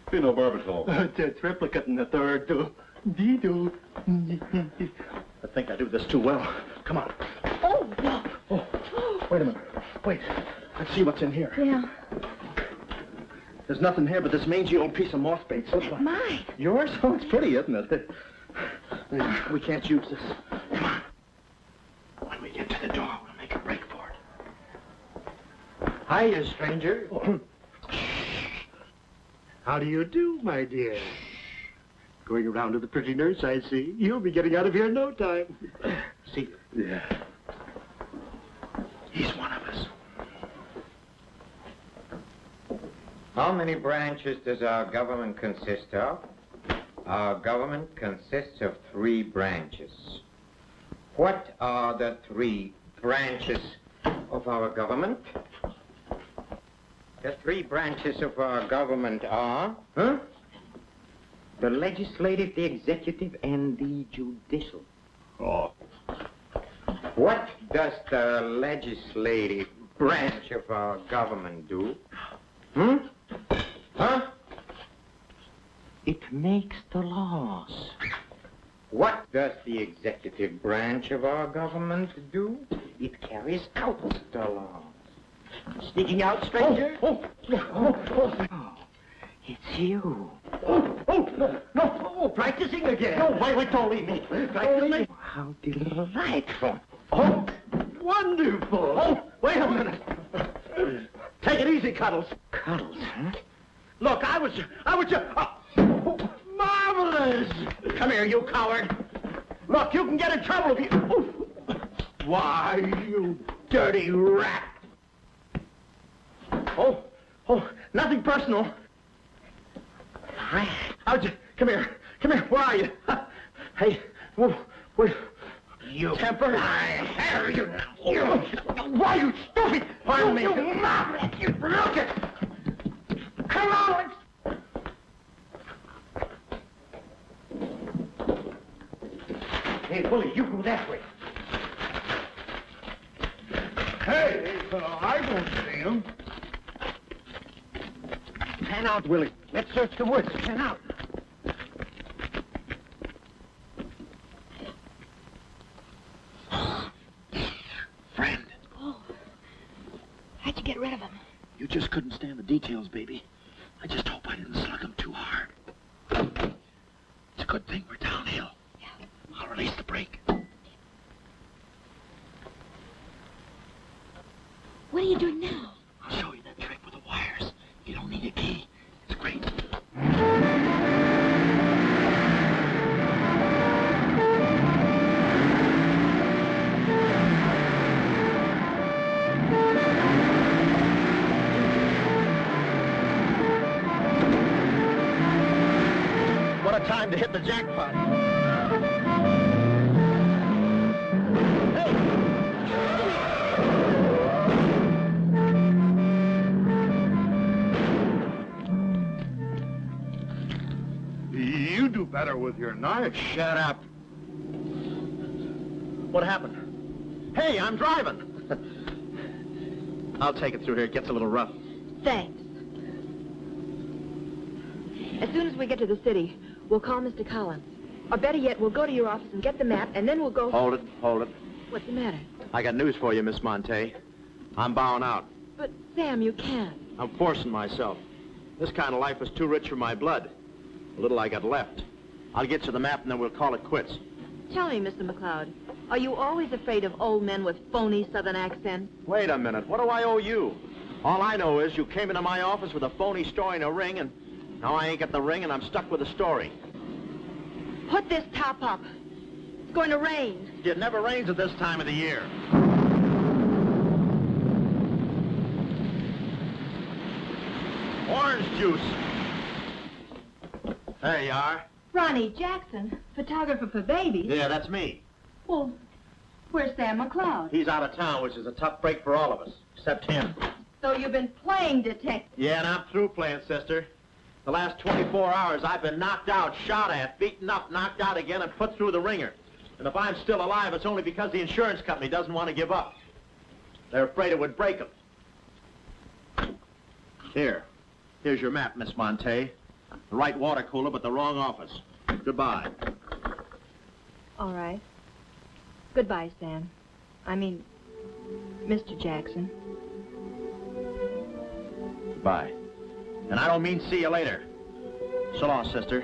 Phenobarbital. The triplicate and the third, too. Dee-doo. I think I do this too well. Come on. Oh, no. Oh, wait a minute. Wait. Let's see what's in here. Yeah. There's nothing here but this mangy old piece of moth bait. Mine. Yours? Oh, it's pretty, isn't it? We can't use this. Come on. When we get to the door, we'll make a break for it. Hiya, stranger. How do you do, my dear? Going around to the pretty nurse, I see. You'll be getting out of here in no time. See? Yeah. He's one of us. How many branches does our government consist of? Our government consists of 3 branches. What are the 3 branches of our government? The 3 branches of our government are, the legislative, the executive, and the judicial. Oh. What does the legislative branch of our government do? It makes the laws. What does the executive branch of our government do? It carries out the laws. Sneaking out, stranger? Oh, it's you. No, practicing again. No, wait, don't leave me. Practicing. How delightful. Oh, wonderful. Oh, wait a minute. Take it easy, Cuddles. Cuddles, huh? Look, I was just... marvelous! Come here, you coward. Look, you can get in trouble if you... Why, you dirty rat. Oh, nothing personal. How'd you... Come here, where are you? Hey, wait. You temper. I have you. Why, you stupid! Pardon me. You maverick! You look it! Come on! Hey, Bully, you go that way. Hey, I don't see him. Pan out, Willie. Let's search the woods. Pan out. Friend, Oh. How'd you get rid of him? you just couldn't stand the details, baby. I just hope I didn't slug him too hard. It's a good thing we're downhill. Yeah. I'll release the brake. What are you doing now? I'll show you that trick with the wires. You don't need a key. It's great. What a time to hit the jackpot. You do better with your knife. Shut up. What happened? Hey, I'm driving. I'll take it through here. It gets a little rough. Thanks. As soon as we get to the city, we'll call Mr. Collins. Or better yet, we'll go to your office and get the map, and then we'll go... Hold it, hold it. What's the matter? I got news for you, Miss Monte. I'm bowing out. But, Sam, you can't. I'm forcing myself. This kind of life is too rich for my blood. The little I got left. I'll get you the map, and then we'll call it quits. Tell me, Mr. McLeod, are you always afraid of old men with phony southern accents? Wait a minute. What do I owe you? All I know is you came into my office with a phony story and a ring, and now I ain't got the ring, and I'm stuck with the story. Put this top up. It's going to rain. It never rains at this time of the year. Orange juice. There you are. Ronnie Jackson, photographer for babies. Yeah, that's me. Well, where's Sam McLeod? He's out of town, which is a tough break for all of us, except him. So you've been playing detective. Yeah, and I'm through playing, sister. The last 24 hours, I've been knocked out, shot at, beaten up, knocked out again, and put through the ringer. And if I'm still alive, it's only because the insurance company doesn't want to give up. They're afraid it would break them. Here's your map, Miss Monte. The right water cooler, but the wrong office. Goodbye. All right. Goodbye, Sam. I mean, Mr. Jackson. Goodbye. And I don't mean see you later. So long, sister.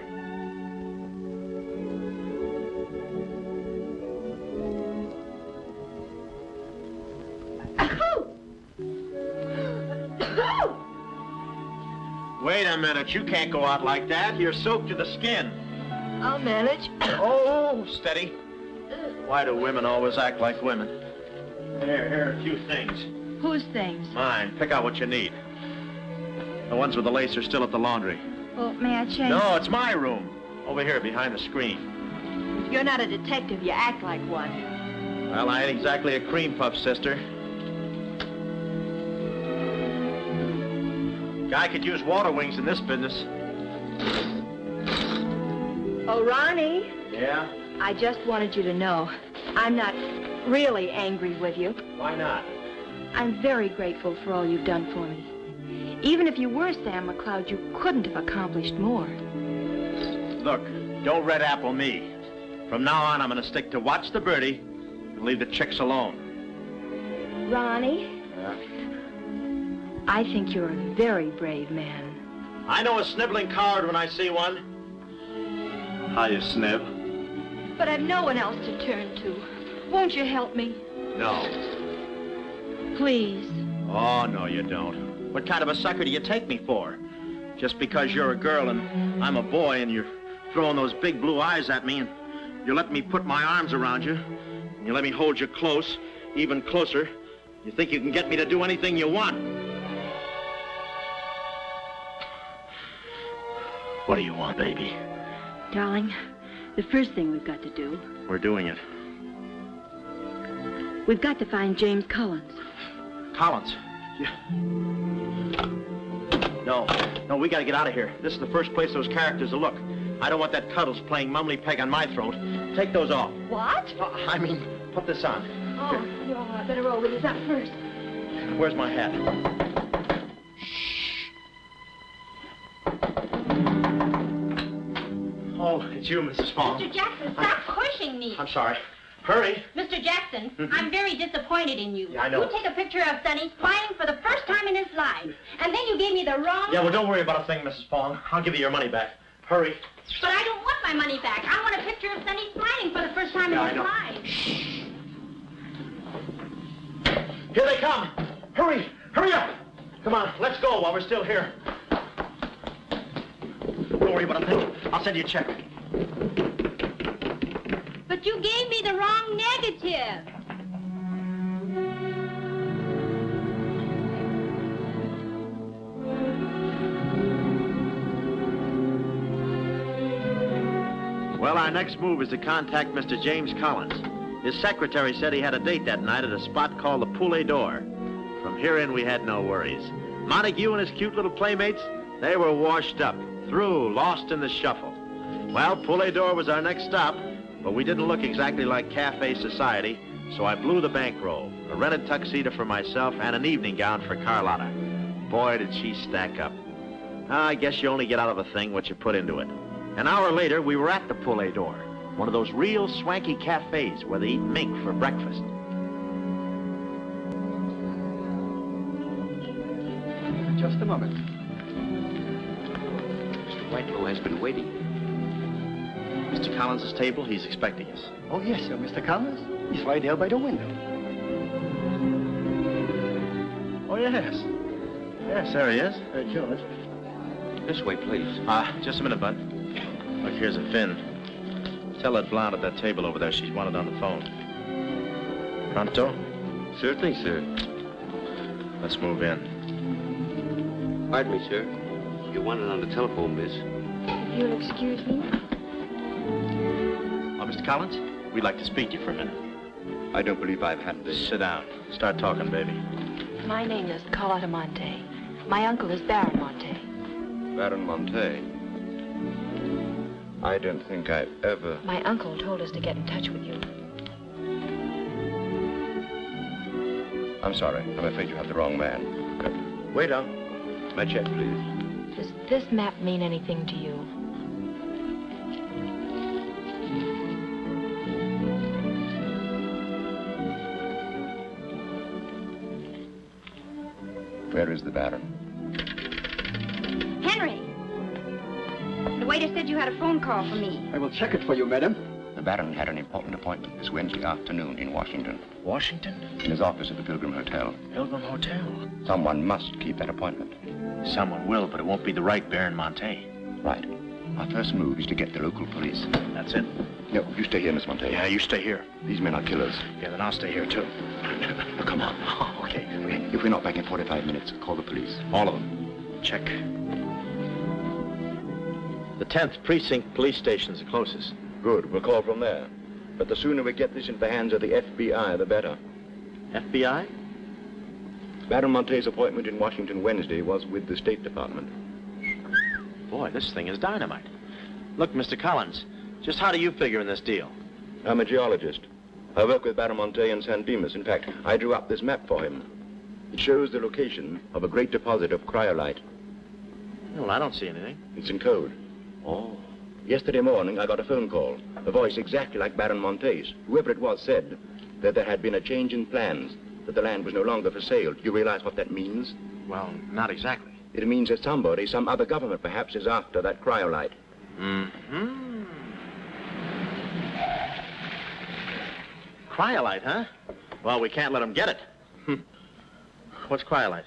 Wait a minute, you can't go out like that. You're soaked to the skin. I'll manage. Oh, steady. Why do women always act like women? Here are a few things. Whose things? Mine. Pick out what you need. The ones with the lace are still at the laundry. Well, may I change? No, it's my room. Over here, behind the screen. If you're not a detective, you act like one. Well, I ain't exactly a cream puff, sister. Guy could use water wings in this business. Oh, Ronnie. Yeah? I just wanted you to know, I'm not really angry with you. Why not? I'm very grateful for all you've done for me. Even if you were Sam McLeod, you couldn't have accomplished more. Look, don't red apple me. From now on, I'm going to stick to watch the birdie and leave the chicks alone. Ronnie, I think you're a very brave man. I know a sniveling coward when I see one. How you sniv? But I've no one else to turn to. Won't you help me? No. Please. Oh, no, you don't. What kind of a sucker do you take me for? Just because you're a girl and I'm a boy and you're throwing those big blue eyes at me and you let me put my arms around you and you let me hold you close, even closer. You think you can get me to do anything you want. What do you want, baby? Darling, the first thing we've got to do... We're doing it. We've got to find James Collins. Collins? No, we gotta get out of here. This is the first place those characters will look. I don't want that Cuddles playing Mumley Peg on my throat. Take those off. What? I mean, put this on. Oh, you better roll with this up first. Where's my hat? Oh, it's you, Mrs. Fong. Mr. Jackson, stop pushing me. I'm sorry. Hurry. Mr. Jackson, I'm very disappointed in you. Yeah, I know. You take a picture of Sonny smiling for the first time in his life, and then you gave me the wrong... Yeah, well, don't worry about a thing, Mrs. Fong. I'll give you your money back. Hurry. But I don't want my money back. I want a picture of Sonny smiling for the first time in his life. Here they come. Hurry. Hurry up. Come on, let's go while we're still here. Don't worry about a thing. I'll send you a check. But you gave me the wrong negative. Well, our next move is to contact Mr. James Collins. His secretary said he had a date that night at a spot called the Poulet d'Or. From here in, we had no worries. Montague and his cute little playmates, they were washed up, through, lost in the shuffle. Well, Poulet d'Or was our next stop, but we didn't look exactly like cafe society, so I blew the bankroll, a rented tuxedo for myself and an evening gown for Carlotta. Boy, did she stack up. I guess you only get out of a thing what you put into it. An hour later, we were at the Poulet d'Or, one of those real swanky cafes where they eat mink for breakfast. Just a moment. Mr. Whitelaw has been waiting. Mr. Collins' table, he's expecting us. Oh, yes, sir, Mr. Collins. He's right there by the window. Oh, yes. Yes, there he is. George. This way, please. Just a minute, Bud. Look, here's a fin. Tell that blonde at that table over there she's wanted on the phone. Pronto? Certainly, sir. Let's move in. Pardon me, sir. You wanted on the telephone, miss. If you'll excuse me. Oh, Mr. Collins, we'd like to speak to you for a minute. I don't believe I've had this. Sit down. Start talking, baby. My name is Carlotta Monte. My uncle is Baron Monte. Baron Monte. I don't think I've ever... My uncle told us to get in touch with you. I'm sorry. I'm afraid you have the wrong man. Wait on. My check, please. Does this map mean anything to you? Where is the Baron? Henry! The waiter said you had a phone call for me. I will check it for you, madam. The Baron had an important appointment this Wednesday afternoon in Washington. Washington? In his office at the Pilgrim Hotel. Pilgrim Hotel. Someone must keep that appointment. Someone will, but it won't be the right Baron Monte. Right. Our first move is to get the local police. That's it. No, you stay here, Miss Monte. Yeah, you stay here. These men are killers. Yeah, then I'll stay here, too. Now, come on. Okay. If we're not back in 45 minutes, call the police. All of them. Check. The 10th Precinct Police Station's the closest. Good. We'll call from there. But the sooner we get this into the hands of the FBI, the better. FBI? Baron Monte's appointment in Washington Wednesday was with the State Department. Boy, this thing is dynamite. Look, Mr. Collins, just how do you figure in this deal? I'm a geologist. I work with Baron Monte in San Dimas. In fact, I drew up this map for him. It shows the location of a great deposit of cryolite. Well, I don't see anything. It's in code. Oh. Yesterday morning, I got a phone call, a voice exactly like Baron Monte's. Whoever it was said that there had been a change in plans, that the land was no longer for sale. Do you realize what that means? Well, not exactly. It means that somebody, some other government perhaps, is after that cryolite. Mm-hmm. Cryolite, huh? Well, we can't let them get it. What's cryolite?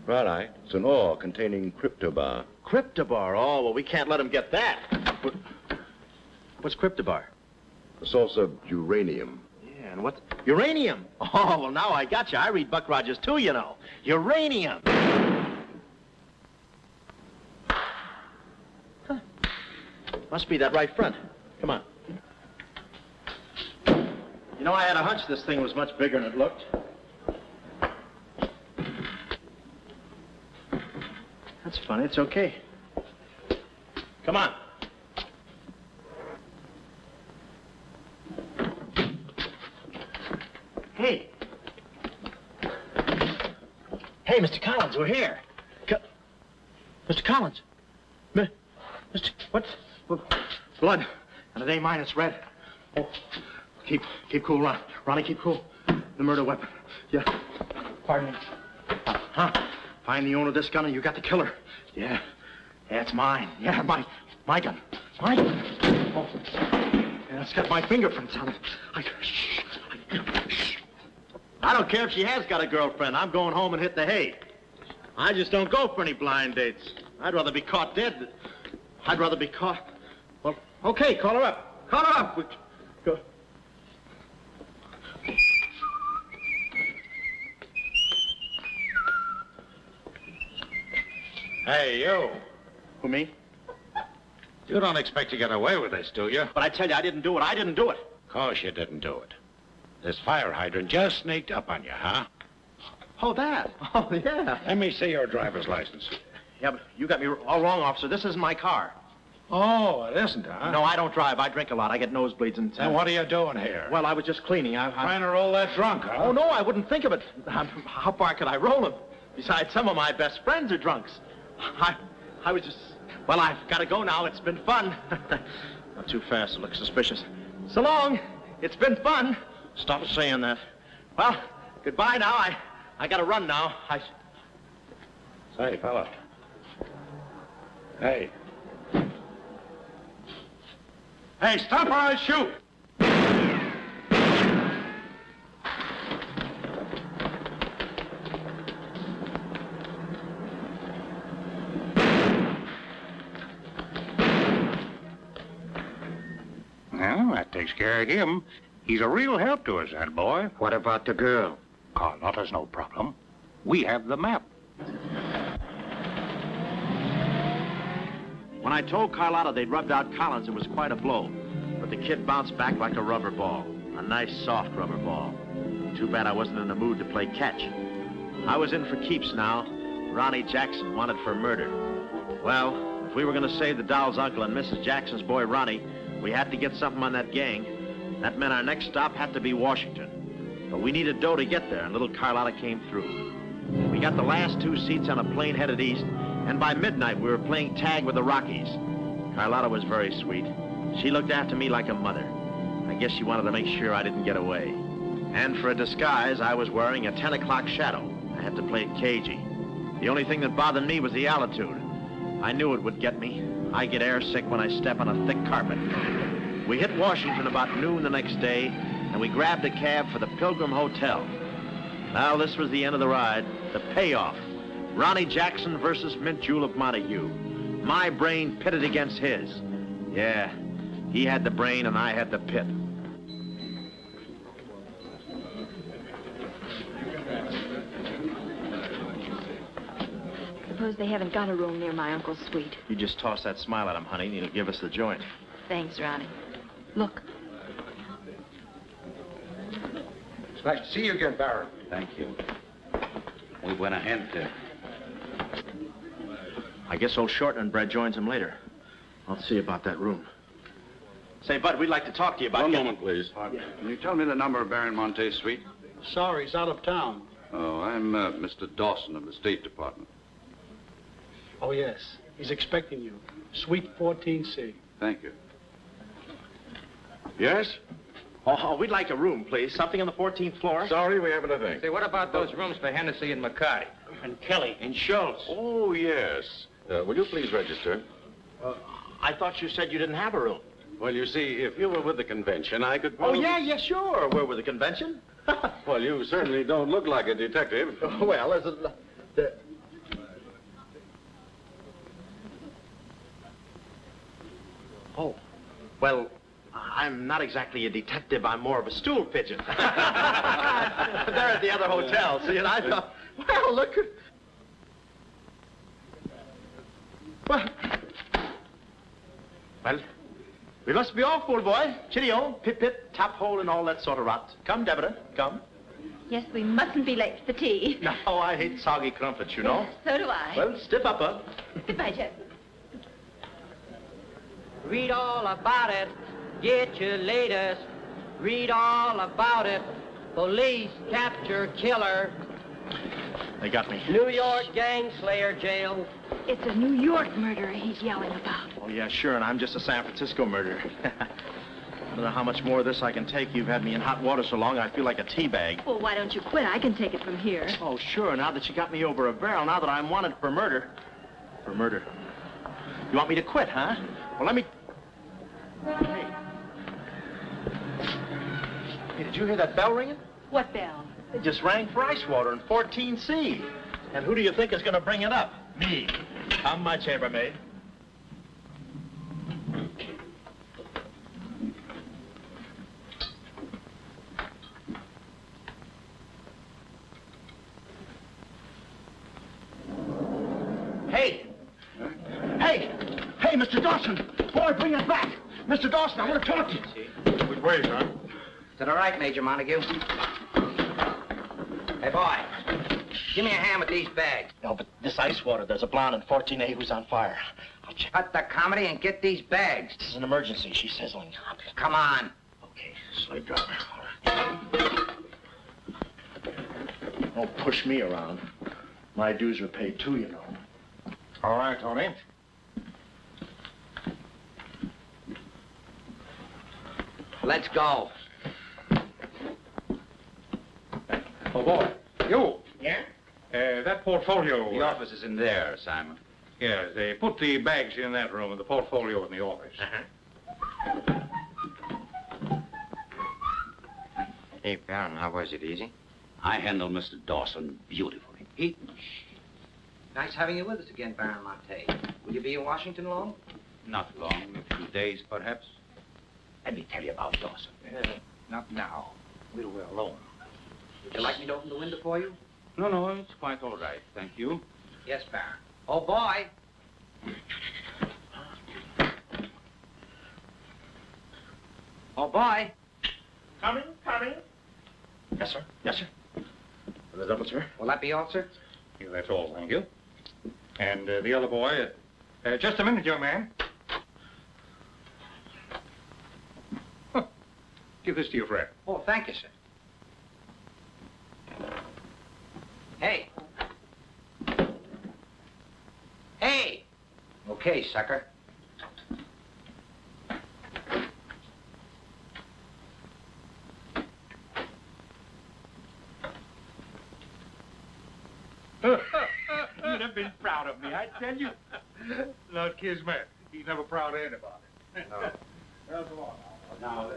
Cryolite? It's an ore containing cryptobar. Cryptobar? Oh, well, we can't let them get that. What's cryptobar? A source of uranium. Yeah, and what's... Uranium? Oh, well, now I got you. I read Buck Rogers, too, you know. Uranium. Huh. Must be that right front. Come on. You know, I had a hunch this thing was much bigger than it looked. That's funny. It's okay. Come on. Hey. Hey, Mr. Collins, we're here. Mr. Collins. Mr. What? Blood. And it ain't mine, it's red. Oh, keep cool, Ron. Ronnie, keep cool. The murder weapon. Yeah. Pardon me. Huh? Find the owner of this gun and you got the killer. Yeah. Yeah, it's mine. Yeah, my gun. My gun. Oh. Yeah, it's got my fingerprints on it. Shh. I don't care if she has got a girlfriend. I'm going home and hit the hay. I just don't go for any blind dates. I'd rather be caught dead. I'd rather be caught. Well, okay, call her up. Call her up. Go. Hey, you. Who, me? You don't expect to get away with this, do you? But I tell you, I didn't do it. I didn't do it. Of course you didn't do it. This fire hydrant just sneaked up on you, huh? Oh, that? Oh, yeah. Let me see your driver's license. Yeah, but you got me all wrong, officer. This isn't my car. Oh, it isn't, huh? No, I don't drive. I drink a lot. I get nosebleeds and... Then what are you doing here? Well, I was just cleaning. Trying to roll that drunk, huh? Oh, no, I wouldn't think of it. How far could I roll him? Besides, some of my best friends are drunks. I was just... Well, I've got to go now. It's been fun. Not too fast. It looks suspicious. So long. It's been fun. Stop saying that. Well, goodbye now. I got to run now. Say, fella. Hey. Hey, stop or I'll shoot! Well, that takes care of him. He's a real help to us, that boy. What about the girl? Carlotta's no problem. We have the map. When I told Carlotta they'd rubbed out Collins, it was quite a blow. But the kid bounced back like a rubber ball. A nice, soft rubber ball. Too bad I wasn't in the mood to play catch. I was in for keeps now. Ronnie Jackson wanted for murder. Well, if we were going to save the doll's uncle and Mrs. Jackson's boy, Ronnie, we had to get something on that gang. That meant our next stop had to be Washington. But we needed dough to get there, and little Carlotta came through. We got the last 2 seats on a plane headed east, and by midnight we were playing tag with the Rockies. Carlotta was very sweet. She looked after me like a mother. I guess she wanted to make sure I didn't get away. And for a disguise, I was wearing a 10 o'clock shadow. I had to play it cagey. The only thing that bothered me was the altitude. I knew it would get me. I get airsick when I step on a thick carpet. We hit Washington about noon the next day, and we grabbed a cab for the Pilgrim Hotel. Well, this was the end of the ride, the payoff. Ronnie Jackson versus Mint Julep Montague. My brain pitted against his. Yeah, he had the brain and I had the pit. Suppose they haven't got a room near my uncle's suite. You just toss that smile at him, honey, and he'll give us the joint. Thanks, Ronnie. Look. It's nice to see you again, Barron. Thank you. We went ahead to... I guess old Shorten and Brett joins him later. I'll see about that room. Say, Bud, we'd like to talk to you about... One moment, please. Can you tell me the number of Baron Monte's suite? Sorry, he's out of town. Oh, I'm Mr. Dawson of the State Department. Oh, yes. He's expecting you. Suite 14C. Thank you. Yes? Oh, we'd like a room, please. Something on the 14th floor. Sorry, we haven't a thing. Say, what about those rooms for Hennessy and Mackay? And Kelly. And Schultz? Oh, yes. Will you please register? I thought you said you didn't have a room. Well, you see, if you were with the convention, I could... Oh, yeah, sure. We're with the convention. Well, you certainly don't look like a detective. Well, there's a... Oh, well, I'm not exactly a detective. I'm more of a stool pigeon. They're at the other hotel, see, and I thought, well, look. We must be off, old boy. Cheerio, pip-pip, tap-hole, and all that sort of rot. Come, Deborah, come. Yes, we mustn't be late for tea. No, I hate soggy crumpets, you know. So do I. Well, stiff upper. Goodbye, Jeff. Read all about it. Get your latest. Read all about it. Police capture killer. They got me. New York gang slayer jailed. It's a New York murderer he's yelling about. Oh, yeah, sure, and I'm just a San Francisco murderer. I don't know how much more of this I can take. You've had me in hot water so long, I feel like a tea bag. Well, why don't you quit? I can take it from here. Oh, sure, now that you got me over a barrel, now that I'm wanted for murder. For murder. You want me to quit, huh? Well, let me... Hey. Hey, did you hear that bell ringing? What bell? It just rang for ice water in 14C. And who do you think is going to bring it up? Me. I'm my chambermaid. Hey! Hey! Hey, Mr. Dawson! Boy, bring us back! Mr. Dawson, I want to talk to you. Which way, son? To the right, Major Montague. Hey, boy. Give me a hand with these bags. No, but this ice water, there's a blonde in 14A who's on fire. I'll check. Cut the comedy and get these bags. This is an emergency. She's sizzling. Come on. Okay, slave driver. Don't push me around. My dues are paid too, you know. All right, Tony. Let's go. Oh, boy. You. Yeah? That portfolio... The office is in there, Simon. Yeah, they put the bags in that room and the portfolio in the office. Hey, Baron, how was it? Easy? I handled Mr. Dawson beautifully. Nice having you with us again, Baron Monte. Will you be in Washington long? Not long, a few days, perhaps. Let me tell you about Dawson. Not now. We're alone. Would you like me to open the window for you? No, it's quite all right, thank you. Yes, Baron. Oh, boy. Oh, boy. Coming. Yes, sir. Yes, sir. For the double, sir. Will that be all, sir? Yeah, that's all, thank you. And the other boy, just a minute, young man. Huh. Give this to your friend. Oh, thank you, sir. Hey. Hey. Okay, sucker. You'd have been proud of me, I tell you. Not Kismet. He's never proud of anybody. No. Well, come on now.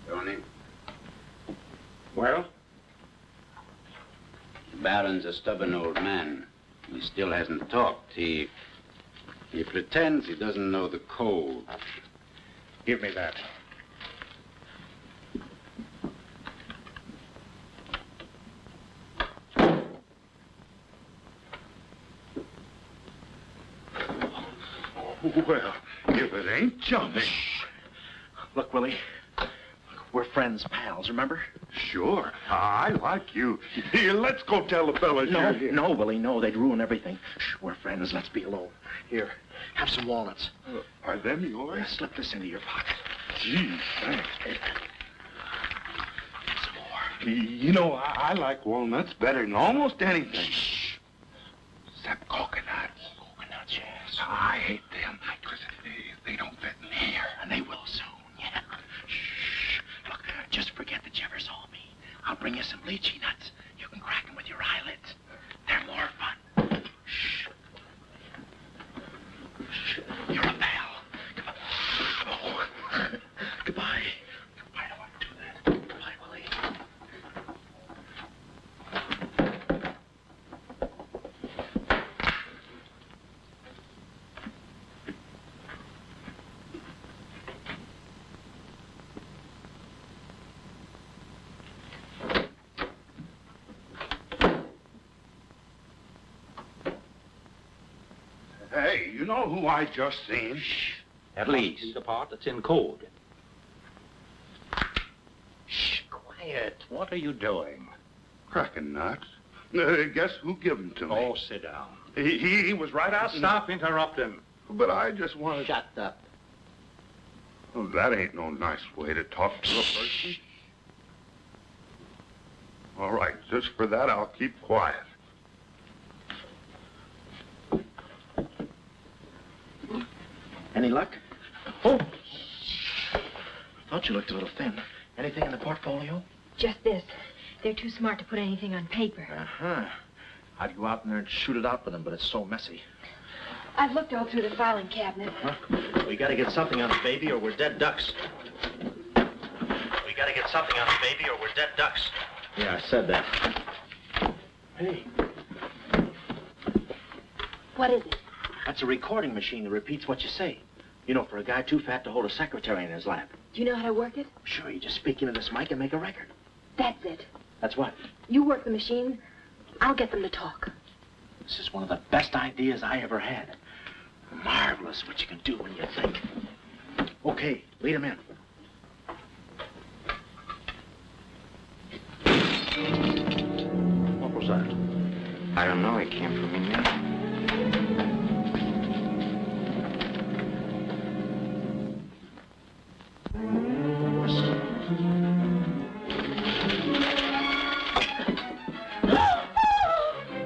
Tony, Well? the Baron's a stubborn old man. He still hasn't talked. He pretends he doesn't know the code. Give me that. Well, if it ain't jumping. Look, Willie. We're friends, pals, remember? Sure. I like you. Here, let's go tell the fellas you're here. No, Willie, no. They'd ruin everything. Shh, we're friends. Let's be alone. Here, have some walnuts. Are them yours? Slip this into your pocket. Gee, thanks. Some more. You know, I like walnuts better than almost anything. Shh. Except coconuts. Coconuts, yes. I hate them because they don't fit in here. And they will soon, yeah. Shh. Look, just forget that you ever saw me. I'll bring you some lychee nuts. You can crack them with your eyelids. They're more fun. Shh. Shh. You're a pal. Come on. Oh. Goodbye. Goodbye. I don't want to do that. Goodbye, Willie. Hey, you know who I just seen? Shh. At least. The part that's in code. Shh, quiet. What are you doing? Cracking nuts. Guess who gave him to me? Oh, sit down. He was right out. Stop interrupting. But I just wanted. Shut up. Well, that ain't no nice way to talk to a person. All right, just for that, I'll keep quiet. Any luck? Oh! Thought you looked a little thin. Anything in the portfolio? Just this. They're too smart to put anything on paper. Uh-huh. I'd go out in there and shoot it out with them, but it's so messy. I've looked all through the filing cabinet. Huh? We gotta get something on it, baby, or we're dead ducks. We gotta get something on it, baby, or we're dead ducks. Yeah, I said that. Hey. What is it? That's a recording machine that repeats what you say. You know, for a guy too fat to hold a secretary in his lap. Do you know how to work it? Sure, you just speak into this mic and make a record. That's it. That's what? You work the machine. I'll get them to talk. This is one of the best ideas I ever had. Marvelous what you can do when you think. Okay, lead him in. What was that? I don't know. It came from in there.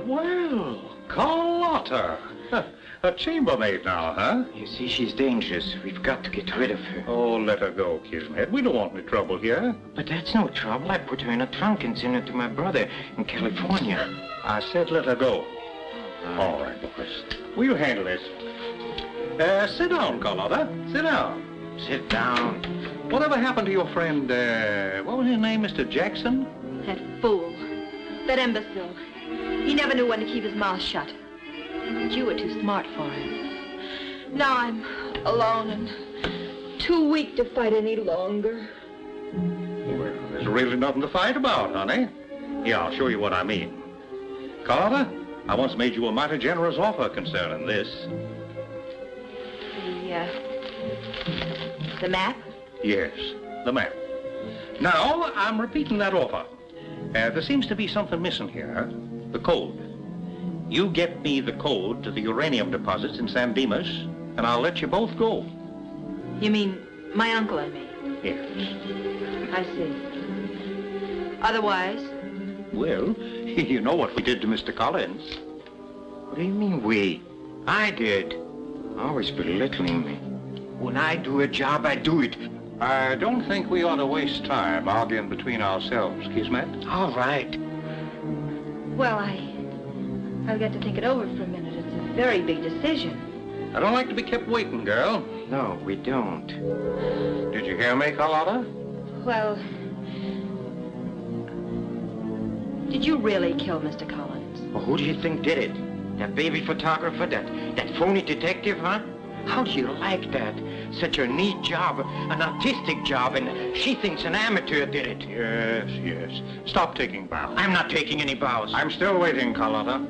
Well, Carlotta. A chambermaid now, huh? You see, she's dangerous. We've got to get rid of her. Oh, let her go, Kismet. We don't want any trouble here. But that's no trouble. I put her in a trunk and sent her to my brother in California. I said let her go. All right, boys. We'll handle this. Sit down, Carlotta. Sit down. Sit down. Whatever happened to your friend, what was his name, Mr. Jackson? That fool. That imbecile. He never knew when to keep his mouth shut. But you were too smart for him. Now I'm alone and too weak to fight any longer. Well, there's really nothing to fight about, honey. Here, I'll show you what I mean. Carlotta, I once made you a mighty generous offer concerning this. The map? Yes, the map. Now, I'm repeating that offer. There seems to be something missing here. The code. You get me the code to the uranium deposits in San Dimas, and I'll let you both go. You mean my uncle and me? Yes. I see. Otherwise? Well, you know what we did to Mr. Collins. What do you mean, we? I did. Always belittling me. When I do a job, I do it. I don't think we ought to waste time arguing between ourselves, Kismet. All right. Well, I've got to think it over for a minute. It's a very big decision. I don't like to be kept waiting, girl. No, we don't. Did you hear me, Carlotta? Well, did you really kill Mr. Collins? Well, who do you think did it? That baby photographer? That phony detective, huh? How do you like that? Such a neat job, an artistic job, and she thinks an amateur did it. Yes, yes. Stop taking bows. I'm not taking any bows. I'm still waiting, Carlotta.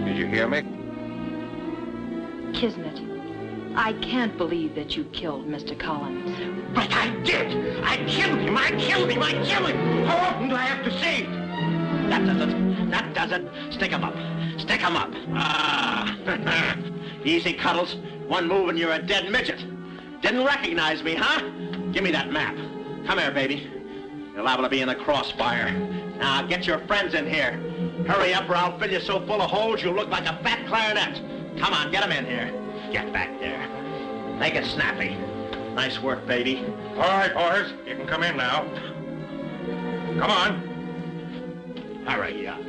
Did you hear me? Kismet, I can't believe that you killed Mr. Collins. But I did! I killed him! I killed him! I killed him! How often do I have to say it? That does it. That does it. Stick him up. Stick him up. Ah. Easy, Cuddles. One move and you're a dead midget. Didn't recognize me, huh? Give me that map. Come here, baby. You're liable to be in the crossfire. Now, get your friends in here. Hurry up or I'll fill you so full of holes you'll look like a fat clarinet. Come on, get them in here. Get back there. Make it snappy. Nice work, baby. All right, boys. You can come in now. Come on. Hurry up.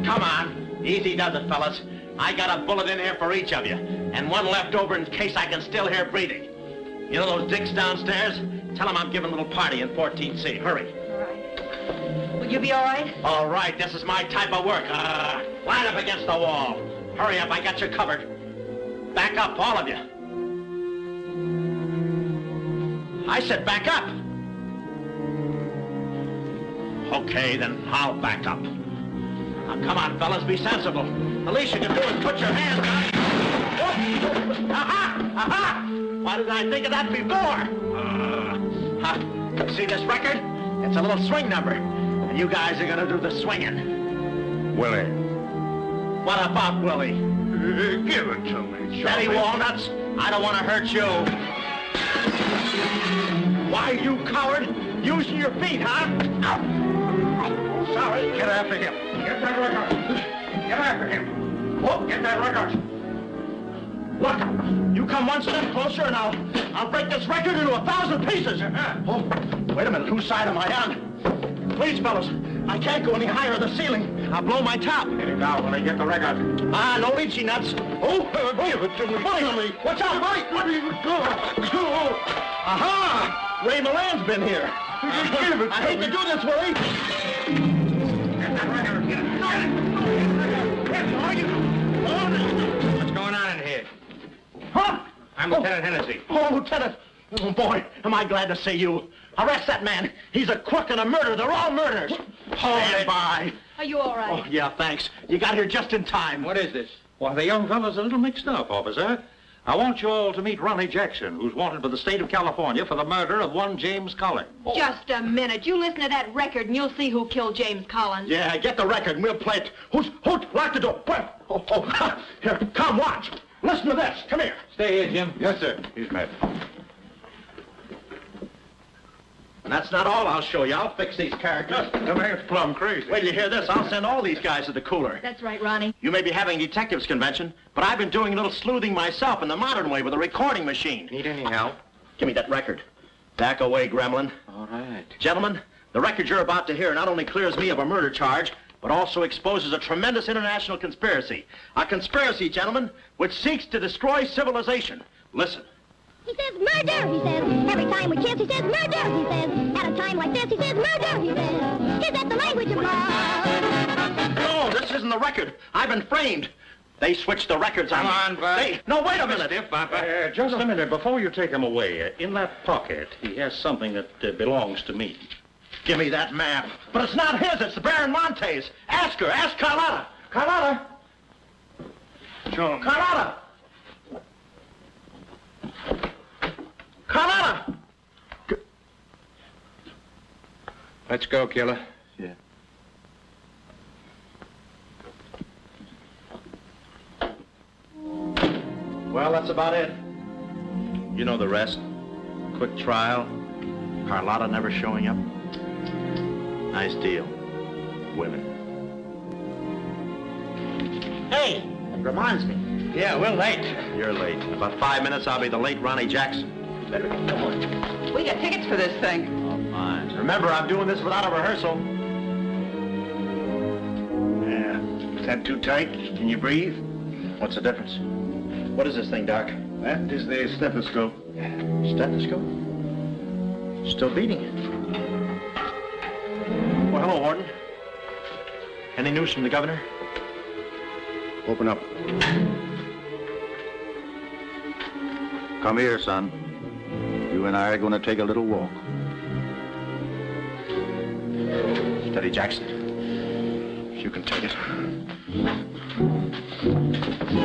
Come on. Easy does it, fellas. I got a bullet in here for each of you, and one left over in case I can still hear breathing. You know those dicks downstairs? Tell them I'm giving a little party in 14C. Hurry. All right. Will you be all right? All right, this is my type of work. Line up against the wall. Hurry up, I got you covered. Back up, all of you. I said back up. Okay, then I'll back up. Now, come on, fellas, be sensible. The least you can do is put your hands on. Aha! Aha! Why didn't I think of that before? See this record? It's a little swing number. And you guys are gonna do the swinging. Willie. What about Willie? Give it to me, Steady, Walnuts. I don't want to hurt you. Why, you coward? Using your feet, huh? Ow. Sorry. Get after him. Get that record. Get after him. Oh, get that record. Look, you come one step closer and I'll break this record into 1,000 pieces. Oh, wait a minute. Whose side am I on? Please, fellas, I can't go any higher than the ceiling. I'll blow my top. Get it down when I get the record. No lychee nuts. Oh, give it to me. Buddy on me. Watch out, buddy. Aha! Ray Milan's been here. Give it I hate to do this, Willie. Get that record. Get it. What's going on in here? Huh? I'm Lieutenant Hennessy. Oh, Lieutenant. Oh, boy, am I glad to see you. Arrest that man. He's a crook and a murderer. They're all murderers. Stand by. Are you all right? Oh, yeah, thanks. You got here just in time. What is this? Well, the young fellow's a little mixed up, officer. I want you all to meet Ronnie Jackson, who's wanted by the state of California for the murder of one James Collins. Just a minute. You listen to that record and you'll see who killed James Collins. Yeah, get the record and we'll play it. Who's lock the door? Oh, here, come watch. Listen to this. Come here. Stay here, Jim. Yes, sir. He's mad. And that's not all I'll show you. I'll fix these characters. The man's plumb crazy. Wait till you hear this. I'll send all these guys to the cooler. That's right, Ronnie. You may be having a detectives convention, but I've been doing a little sleuthing myself in the modern way with a recording machine. Need any help? Give me that record. Back away, gremlin. All right. Gentlemen, the record you're about to hear not only clears me of a murder charge, but also exposes a tremendous international conspiracy. A conspiracy, gentlemen, which seeks to destroy civilization. Listen. He says murder, he says. Every time we kiss, he says murder, he says. At a time like this, he says murder, he says. Is that the language of love? No, this isn't the record. I've been framed. They switched the records on me. Come on, Bud. No, wait a minute. Stiff, Papa. Just a minute. Before you take him away, in that pocket, he has something that belongs to me. Give me that map. But it's not his. It's the Baron Monte's. Ask her. Ask Carlotta. Carlotta. Show him. Carlotta. Carlotta. Let's go, killer. Yeah. Well, that's about it. You know the rest. Quick trial. Carlotta never showing up. Nice deal. Women. Hey, it reminds me. Yeah, we're late. You're late. In about 5 minutes, I'll be the late Ronnie Jackson. Better get going. We got tickets for this thing. Oh, fine. Remember, I'm doing this without a rehearsal. Yeah. Is that too tight? Can you breathe? What's the difference? What is this thing, Doc? That is the stethoscope. Stethoscope? Still beating. Well, hello, Warden. Any news from the governor? Open up. Come here, son. You and I are going to take a little walk. Steady, Jackson. You can take it.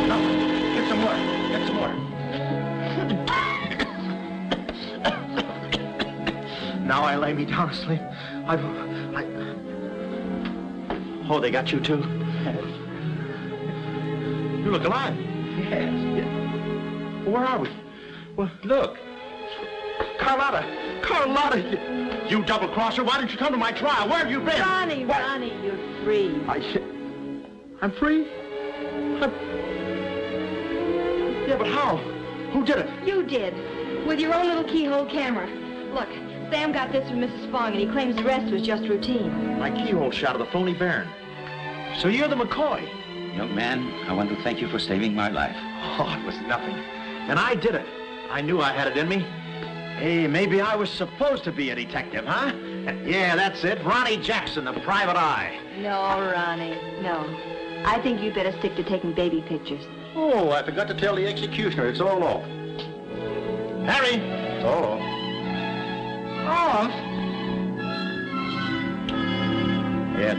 No, get some water. Get some water. Now I lay me down to sleep. Oh, they got you too? You look alive. Yes. Where are we? Well, look. Carlotta! Carlotta! You double-crosser, why didn't you come to my trial? Where have you been? Ronnie, What? Ronnie, you're free. I'm free? Yeah, but how? Who did it? You did. With your own little keyhole camera. Look, Sam got this from Mrs. Fong, and he claims the rest was just routine. My keyhole shot of the phony Baron. So you're the McCoy? Young man, I want to thank you for saving my life. Oh, it was nothing. And I did it. I knew I had it in me. Hey, maybe I was supposed to be a detective, huh? Yeah, that's it. Ronnie Jackson, the private eye. No, Ronnie, no. I think you'd better stick to taking baby pictures. Oh, I forgot to tell the executioner. It's all off. Harry! It's all off. Off? Yeah,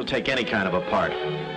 she'll take any kind of a part.